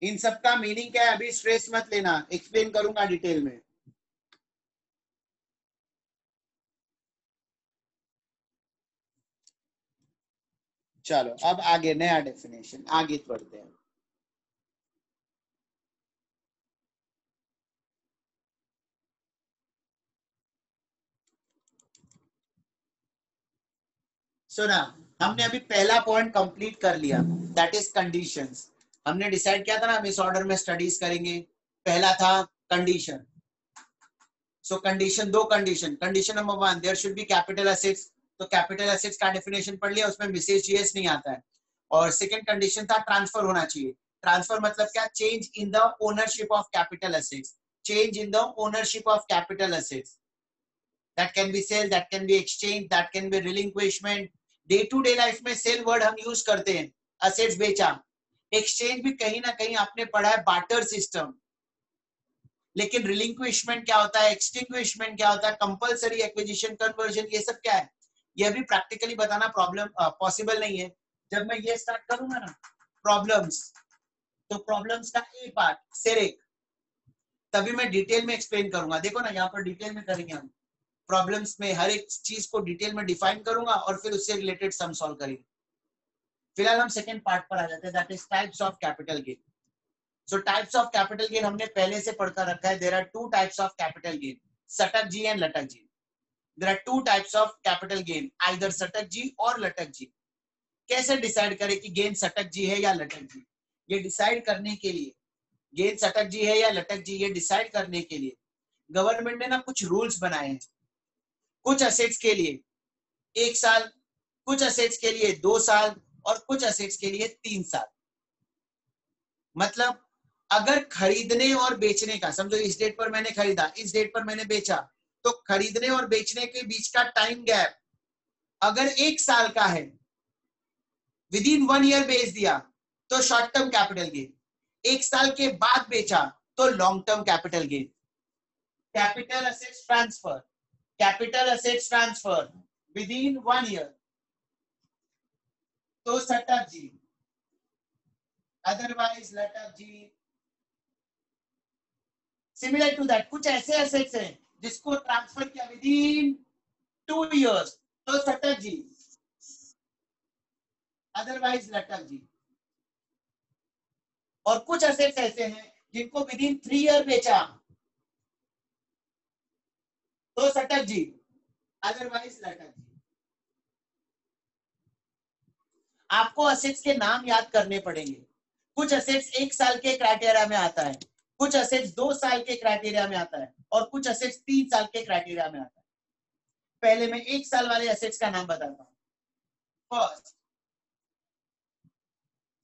इन सब का meaning क्या है अभी stress मत लेना, एक्सप्लेन करूंगा डिटेल में। चलो अब आगे नया डेफिनेशन, आगे बढ़ते हैं। सुना, हमने अभी पहला पॉइंट कंप्लीट कर लिया, दैट इज कंडीशंस। हमने डिसाइड किया था ना हम इस ऑर्डर में स्टडीज करेंगे। पहला था कंडीशन। सो कंडीशन, दो condition. Condition number 1, there should be capital assets. तो कैपिटल एसेट्स का डेफिनेशन पढ़ लिया, उसमें मिसेज जीएस नहीं आता है। और सेकंड कंडीशन था ट्रांसफर होना चाहिए। ट्रांसफर मतलब क्या? Change in the ownership of capital assets. Change in the ownership of capital assets, that can be sale, that can be exchange, that can be relinquishment। Day to day life में sale word हम use करते हैं, assets बेचा। Exchange भी कहीं ना कहीं आपने पढ़ा है, बार्टर सिस्टम। लेकिन रिलिंक्विशमेंट क्या होता है, एक्सटिंग्विशमेंट क्या होता है, कंपलसरी एक्विजिशन, कन्वर्जन, ये सब क्या है, ये भी प्रैक्टिकली बताना प्रॉब्लम पॉसिबल नहीं है। जब मैं ये स्टार्ट करूंगा ना प्रॉब्लम्स, तो प्रॉब्लम्स का ए पार्ट सेरेक, तभी मैं डिटेल में एक्सप्लेन करूंगा। देखो ना यहाँ पर डिटेल में करेंगे हम प्रॉब्लम्स में, हर एक चीज को डिटेल में डिफाइन करूंगा और फिर उससे रिलेटेड सम सॉल्व करेंगे। फिलहाल हम सेकंड पार्ट पर आ जाते हैं, that is types of capital gain. So types of capital gain हमने पहले से पढ़कर रखा है। There are two types of capital gain, सटक जी एंड लटक जी। There are two types of capital gain, either सटक जी और लटक जी। कैसे डिसाइड करें कि गेन सटक जी है या लटक जी? ये डिसाइड करने के लिए, गेन सटक जी है या लटक जी, ये डिसाइड करने के लिए गवर्नमेंट ने ना कुछ रूल्स बनाए हैं। कुछ असेट्स के लिए 1 साल, कुछ असेट्स के लिए 2 साल और कुछ असेट्स के लिए 3 साल। मतलब अगर खरीदने और बेचने का, समझो इस डेट पर मैंने खरीदा, इस डेट पर मैंने बेचा, तो खरीदने और बेचने के बीच का टाइम गैप अगर 1 साल का है, विद इन 1 ईयर बेच दिया तो शॉर्ट टर्म कैपिटल गेन, 1 साल के बाद बेचा तो long term capital gain. Capital assets transfer, capital assets transfer with in 1 year तो सटक जी, अदरवाइज लटक जी। सिमिलर टू दैट कुछ ऐसे एसेट्स हैं जिसको ट्रांसफर किया विद इन 2 इयर्स तो सटक जी, अदरवाइज लटक जी। और कुछ एसेट्स ऐसे हैं जिनको विद इन 3 ईयर बेचा तो सटक जी, अदरवाइज लटक जी। आपको एसेट्स के नाम याद करने पड़ेंगे। कुछ एसेट्स 1 साल के क्राइटेरिया में आता है, कुछ एसेट्स 2 साल के क्राइटेरिया में आता है और कुछ एसेट्स 3 साल के क्राइटेरिया में आता है। पहले मैं 1 साल वाले एसेट्स का नाम बताता हूं। First,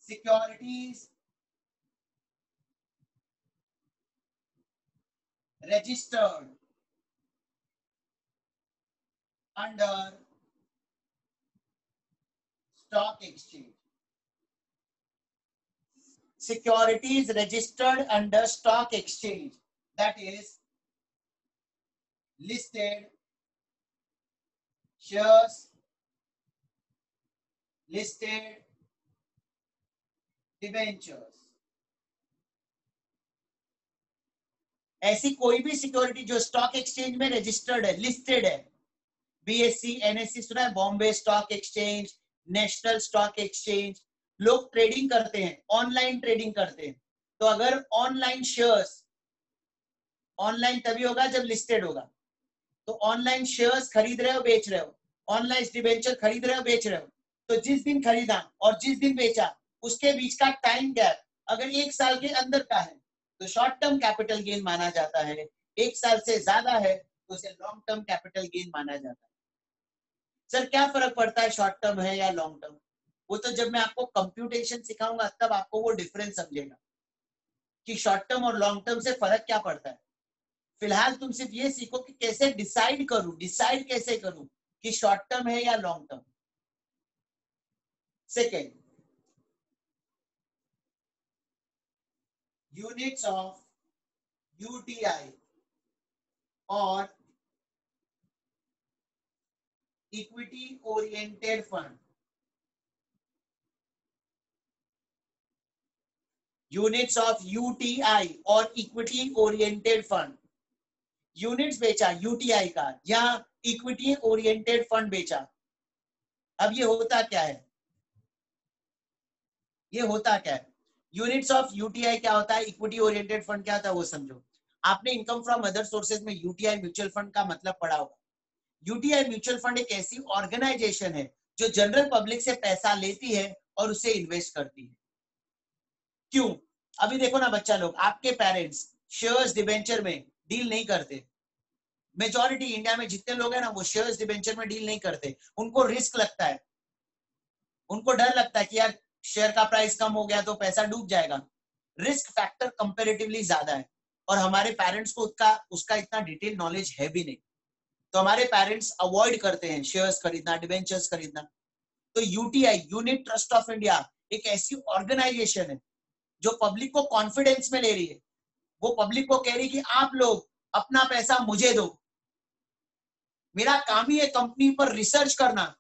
securities registered under stock exchange, securities registered under stock exchange, that is listed shares, listed debentures। ऐसी कोई भी सिक्योरिटी जो स्टॉक एक्सचेंज में रजिस्टर्ड है, लिस्टेड है, बीएससी, एनएससी सुना है, Bombay stock exchange, national stock exchange. लोग ट्रेडिंग करते हैं, ऑनलाइन ट्रेडिंग करते हैं। तो अगर ऑनलाइन शेयर्स, ऑनलाइन तभी होगा जब लिस्टेड होगा। तो ऑनलाइन शेयर्स खरीद रहे हो, बेच रहे हो, ऑनलाइन डिबेंचर खरीद रहे हो, बेच रहे हो, तो जिस दिन खरीदा और जिस दिन बेचा उसके बीच का टाइम गैप अगर 1 साल के अंदर का है तो शॉर्ट टर्म कैपिटल गेन माना जाता है। 1 साल से ज्यादा है तो उसे लॉन्ग टर्म कैपिटल गेन माना जाता है। सर क्या फर्क पड़ता है शॉर्ट टर्म है या लॉन्ग टर्म? वो तो जब मैं आपको कंप्यूटेशन सिखाऊंगा तब आपको वो डिफरेंस समझेगा कि शॉर्ट टर्म और लॉन्ग टर्म से फर्क क्या पड़ता है। फिलहाल तुम सिर्फ ये सीखो कि कैसे डिसाइड करूं, डिसाइड कैसे करूं कि शॉर्ट टर्म है या long term. Second, units of UTI और equity oriented fund. Units of UTI और इक्विटी ओरिएंटेड फंड। यूनिट्स बेचा यूटीआई का या इक्विटी ओरिएंटेड फंड बेचा। अब ये होता क्या है, ये होता क्या है? यूनिट्स ऑफ यूटीआई क्या होता है, इक्विटी ओरिएंटेड फंड क्या होता है वो समझो। आपने इनकम फ्रॉम अदर सोर्सेज में यूटीआई म्यूचुअल फंड का मतलब पढ़ा होगा। यूटीआई म्यूचुअल फंड एक ऐसी ऑर्गेनाइजेशन है जो जनरल पब्लिक से पैसा लेती है और उसे इन्वेस्ट करती है। क्यों? अभी देखो ना बच्चा लोग, आपके पेरेंट्स शेयर्स डिबेंचर में डील नहीं करते। मेजॉरिटी इंडिया में जितने लोग हैं ना वो शेयर्स डिबेंचर में डील नहीं करते। उनको रिस्क लगता है, उनको डर लगता है कि यार शेयर का प्राइस कम हो गया तो पैसा डूब जाएगा। रिस्क फैक्टर कंपैरेटिवली ज्यादा है और हमारे पेरेंट्स को उसका इतना डिटेल नॉलेज है भी नहीं, तो हमारे पेरेंट्स अवॉइड करते हैं शेयर्स खरीदना, डिबेंचर्स खरीदना। तो UTI, unit trust of India, एक ऐसी ऑर्गेनाइजेशन है जो पब्लिक को कॉन्फिडेंस में ले रही है। वो पब्लिक को कह रही है कि आप लोग अपना पैसा मुझे दो, मेरा काम ही है कंपनी पर रिसर्च करना।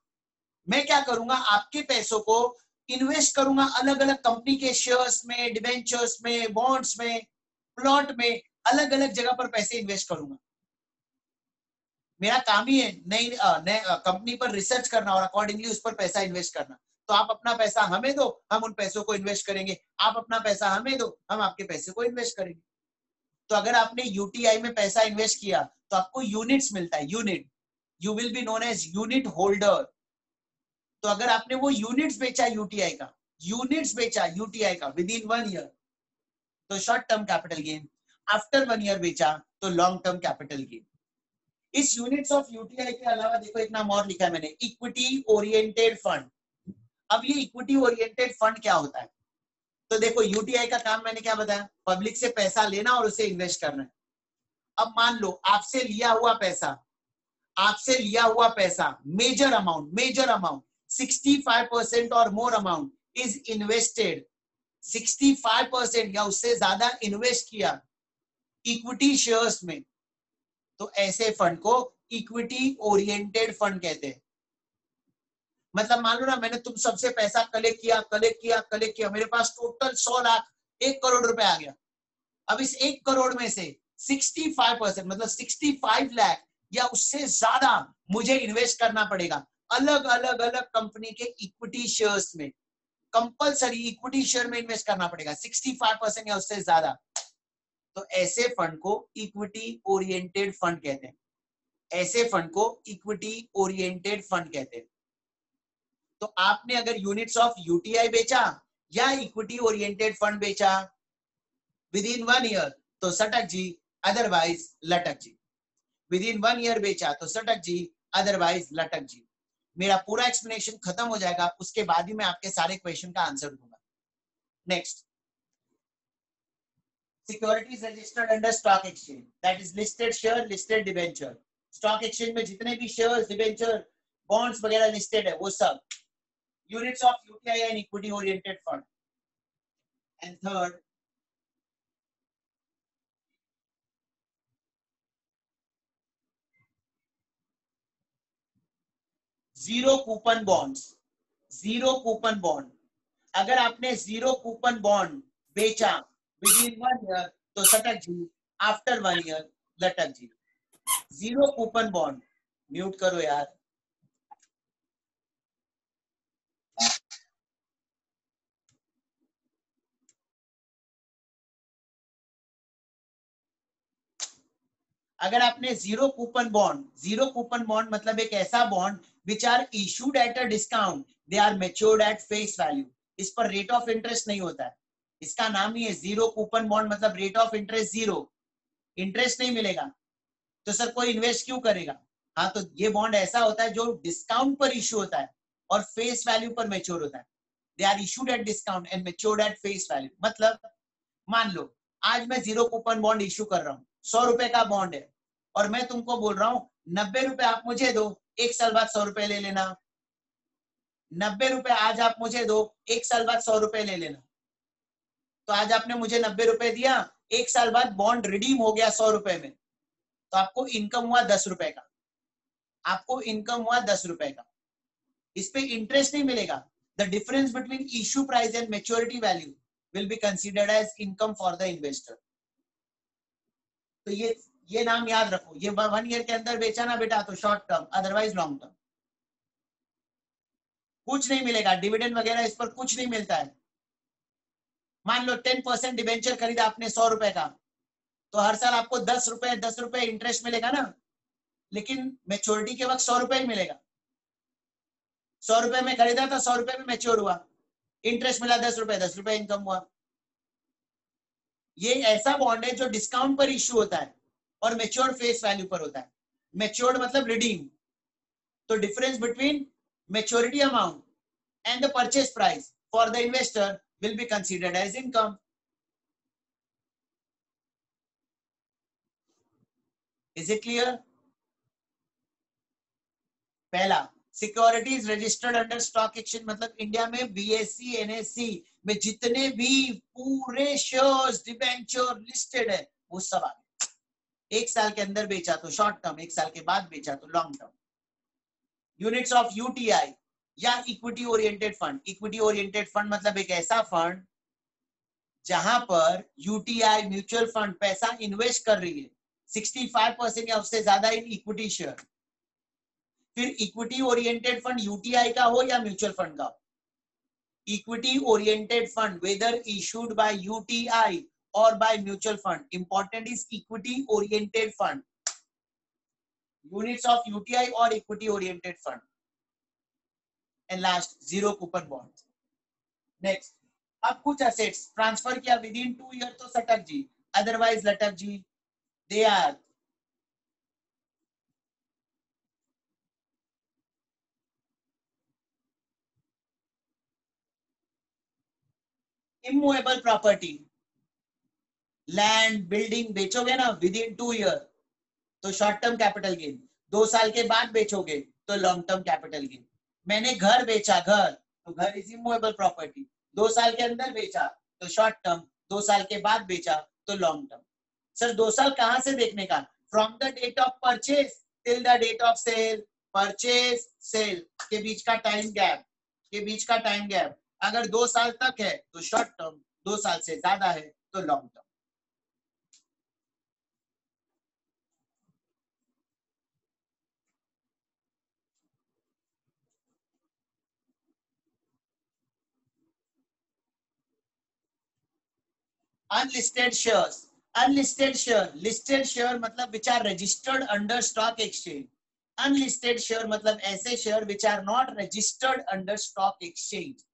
मैं क्या करूंगा, आपके पैसों को इन्वेस्ट करूंगा अलग अलग कंपनी के शेयर्स में, डिबेंचर्स में, बॉन्ड्स में, प्लॉट में, अलग अलग जगह पर पैसे इन्वेस्ट करूंगा। मेरा काम ही है नई कंपनी पर रिसर्च करना और अकॉर्डिंगली उस पर पैसा इन्वेस्ट करना। तो आप अपना पैसा हमें दो, हम उन पैसों को इन्वेस्ट करेंगे। आप अपना पैसा हमें दो, हम आपके पैसे को इन्वेस्ट करेंगे। तो अगर आपने यूटीआई में पैसा इन्वेस्ट किया तो आपको यूनिट्स मिलता है, unit. You will be known as unit holder. तो अगर आपने वो यूनिट्स बेचा यूटीआई का, यूनिट्स बेचा यूटीआई का विद इन 1 ईयर, तो short term capital gain. After 1 year बेचा तो लॉन्ग टर्म कैपिटल गेन। इस यूनिट्स ऑफ यूटीआई के अलावा देखो एक नाम और लिखा है मैंने, इक्विटी ओरिएंटेड फंड। अब ये इक्विटी ओरिएंटेड फंड क्या होता है? तो देखो यूटीआई का काम मैंने क्या बताया, पब्लिक से पैसा लेना और उसे इन्वेस्ट करना है। अब मान लो आपसे लिया हुआ पैसा मेजर अमाउंट 65% और मोर अमाउंट इज इन्वेस्टेड, 65% या उससे ज्यादा इन्वेस्ट किया इक्विटी शेयर्स में, तो ऐसे फंड को इक्विटी ओरिएंटेड फंड कहते हैं। मतलब मान लो ना मैंने तुम सबसे पैसा कलेक्ट किया, मेरे पास टोटल 100 लाख 1 करोड़ रुपए आ गया। अब इस 1 करोड़ में से 65% मतलब 65 लाख या उससे ज्यादा मुझे इन्वेस्ट करना पड़ेगा अलग अलग कंपनी के इक्विटी शेयर्स में। कंपलसरी इक्विटी शेयर में इन्वेस्ट करना पड़ेगा 65% या उससे ज्यादा। तो ऐसे फंड को इक्विटी ओरिएंटेड फंड कहते हैं। ऐसे फंड को इक्विटी ओरिएंटेड फंड कहते हैं। तो आपने अगर यूनिट्स ऑफ यूटीआई बेचा या इक्विटी ओरिएंटेड फंड बेचा विद इन 1 ईयर तो सटक जी, अदरवाइज लटक जी। विद इन 1 ईयर बेचा तो सटक जी, अदरवाइज लटक जी। मेरा पूरा एक्सप्लेनेशन खत्म हो जाएगा, उसके बाद ही मैं आपके सारे क्वेश्चन का आंसर दूंगा। Next, securities registered under stock exchange, that is listed share, listed debenture. Stock exchange में जितने भी शेयर्स, डिबेंचर, बॉन्ड्स वगैरह लिस्टेड है वो सब units of UTI and equity oriented fund. And third, zero coupon bonds. Zero coupon bond, अगर आपने zero coupon bond बेचा विद इन 1 ईयर तो सटक जी, आफ्टर 1 ईयर लटक जी। जीरो कूपन बॉन्ड, म्यूट करो यार। अगर आपने जीरो कूपन बॉन्ड मतलब एक ऐसा bond which are issued at a discount, they are matured at face value. इस पर रेट ऑफ इंटरेस्ट नहीं होता है, इसका नाम ही है जीरो कूपन बॉन्ड। मतलब rate of interest zero, interest नहीं मिलेगा। तो सर कोई इन्वेस्ट क्यों करेगा? हाँ, तो ये बॉन्ड ऐसा होता है जो डिस्काउंट पर इशू होता है और फेस वैल्यू पर मैच्योर होता है। They are issued at discount and matured at face value. मतलब मान लो आज मैं जीरो कूपन बॉन्ड इशू कर रहा हूँ, 100 रुपए का बॉन्ड है और मैं तुमको बोल रहा हूँ 90 रुपए आप मुझे दो, 1 साल बाद 100 रुपए ले लेना। 90 रुपए आज आप मुझे दो, 1 साल बाद 100 रुपए ले लेना। तो आज आपने मुझे 90 रुपए दिया, 1 साल बाद बॉन्ड रिडीम हो गया 100 रुपए में, तो आपको इनकम हुआ 10 रुपए का। आपको इनकम हुआ 10 रुपए का। इस पे इंटरेस्ट नहीं मिलेगा। The difference between issue price and maturity value will be considered as income for the investor. तो ये नाम याद रखो। ये 1 ईयर के अंदर बेचा ना बेटा तो short term, otherwise long term. कुछ नहीं मिलेगा, डिविडेंड वगैरह इस पर कुछ नहीं मिलता है। मान लो 10% डिबेंचर खरीदा आपने 100 रुपए का, तो हर साल आपको 10 रुपए इंटरेस्ट मिलेगा ना, लेकिन मेच्योरिटी के वक्त 100 रुपए ही मिलेगा। 100 रुपए में खरीदा था, 100 रुपए में मैच्योर हुआ, इंटरेस्ट मिला 10 रुपए इनकम हुआ। ये ऐसा बॉन्ड है जो डिस्काउंट पर इश्यू होता है और मैच्योर्ड फेस वैल्यू पर होता है। मैच्योर्ड मतलब रिडीम, तो difference between maturity amount and the purchase price for the investor will be considered as income. Is it clear? पहला, securities registered under stock exchange मतलब इंडिया में बीएससी एनएससी में जितने भी पूरे शेयर्स डिबेंचर लिस्टेड है वो सब आ गए। 1 साल के अंदर बेचा तो शॉर्ट टर्म, 1 साल के बाद बेचा तो long term. Units of UTI या equity oriented fund. Equity oriented fund मतलब एक ऐसा फंड जहां पर यूटीआई म्यूचुअल फंड पैसा इन्वेस्ट कर रही है 65% या उससे ज्यादा इन इक्विटी शेयर। फिर इक्विटी ओरिएंटेड फंड यूटीआई का हो या म्यूचुअल फंड का हो, equity oriented fund whether issued by UTI और by mutual fund, important is equity oriented fund, units of UTI और equity oriented fund. And last, zero coupon bond. Next, अब कुछ assets transfer किया within 2 year तो सटक जी, otherwise लटक जी। They are immovable property, land building बेचोगे ना विद इन 2 ईयर तो शॉर्ट टर्म कैपिटल गेन, 2 साल के बाद बेचोगे तो लॉन्ग टर्म कैपिटल गेन। मैंने घर बेचा, घर तो घर इज इमूवेबल प्रॉपर्टी, 2 साल के अंदर बेचा तो शॉर्ट टर्म, 2 साल के बाद बेचा तो लॉन्ग टर्म। सर 2 साल कहां से देखने का? From the date of purchase till the date of sale. Purchase sale के बीच का टाइम गैप, के बीच का टाइम गैप अगर 2 साल तक है तो शॉर्ट टर्म, 2 साल से ज्यादा है तो long term. Unlisted shares, unlisted share, listed share मतलब which are registered under stock exchange, unlisted share मतलब ऐसे share which are not registered under stock exchange,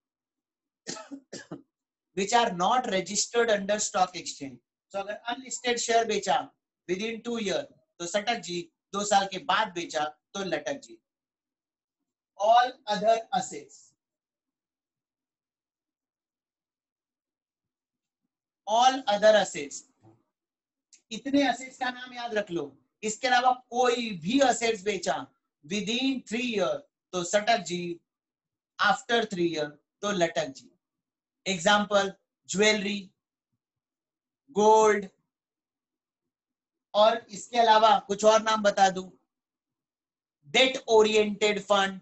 which are not registered under stock exchange. So अगर unlisted share बेचा within 2 year तो सटक जी, 2 साल के बाद बेचा तो लटक जी। All other assets, all other assets, इतने असेट्स का नाम याद रख लो। इसके अलावा कोई भी असेट्स बेचा विद इन 3 ईयर तो सटक जी, आफ्टर 3 ईयर तो लटक जी। एग्जाम्पल, ज्वेलरी, गोल्ड, और इसके अलावा कुछ और नाम बता दूं, डेट ओरिएंटेड फंड,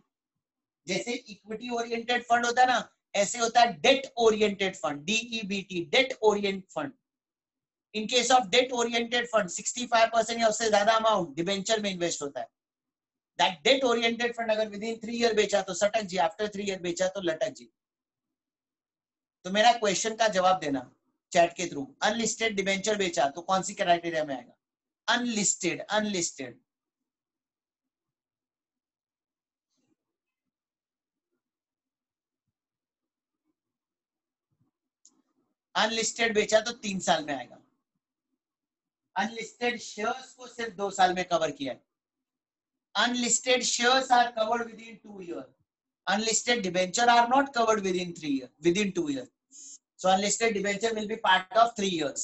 जैसे इक्विटी ओरिएंटेड फंड होता है ना, ऐसे होता है date oriented fund, DEBT, date oriented fund. In case of date oriented fund 65% या उससे ज्यादा अमाउंट डिबेंचर में इन्वेस्ट होता है। दैट डेट ओरिएंटेड फंड अगर विद इन 3 ईयर बेचा तो सटक जी, आफ्टर 3 ईयर बेचा तो लटक जी। तो मेरा क्वेश्चन का जवाब देना चैट के थ्रू। अनलिस्टेड डिबेंचर बेचा तो कौन सी क्राइटेरिया में आएगा? Unlisted, unlisted. अनलिस्टेड बेचा तो 3 साल में आएगा। अनलिस्टेड शेयर्स को सिर्फ 2 साल में कवर किया है। Unlisted shares are covered within 2 year, unlisted debenture are not covered within 3 year, within 2 year. So unlisted debenture will be part of 3 years.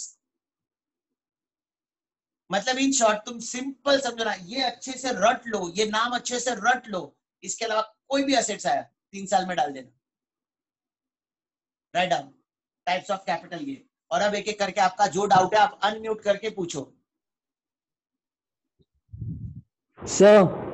मतलब इन शॉर्ट तुम simple समझो ना, ये अच्छे से रट लो, ये नाम अच्छे से रट लो। इसके अलावा कोई भी असेट्स आया 3 साल में डाल देना। Write down types of capital gain. और अब एक एक करके आपका जो डाउट है आप अनम्यूट करके पूछो। सर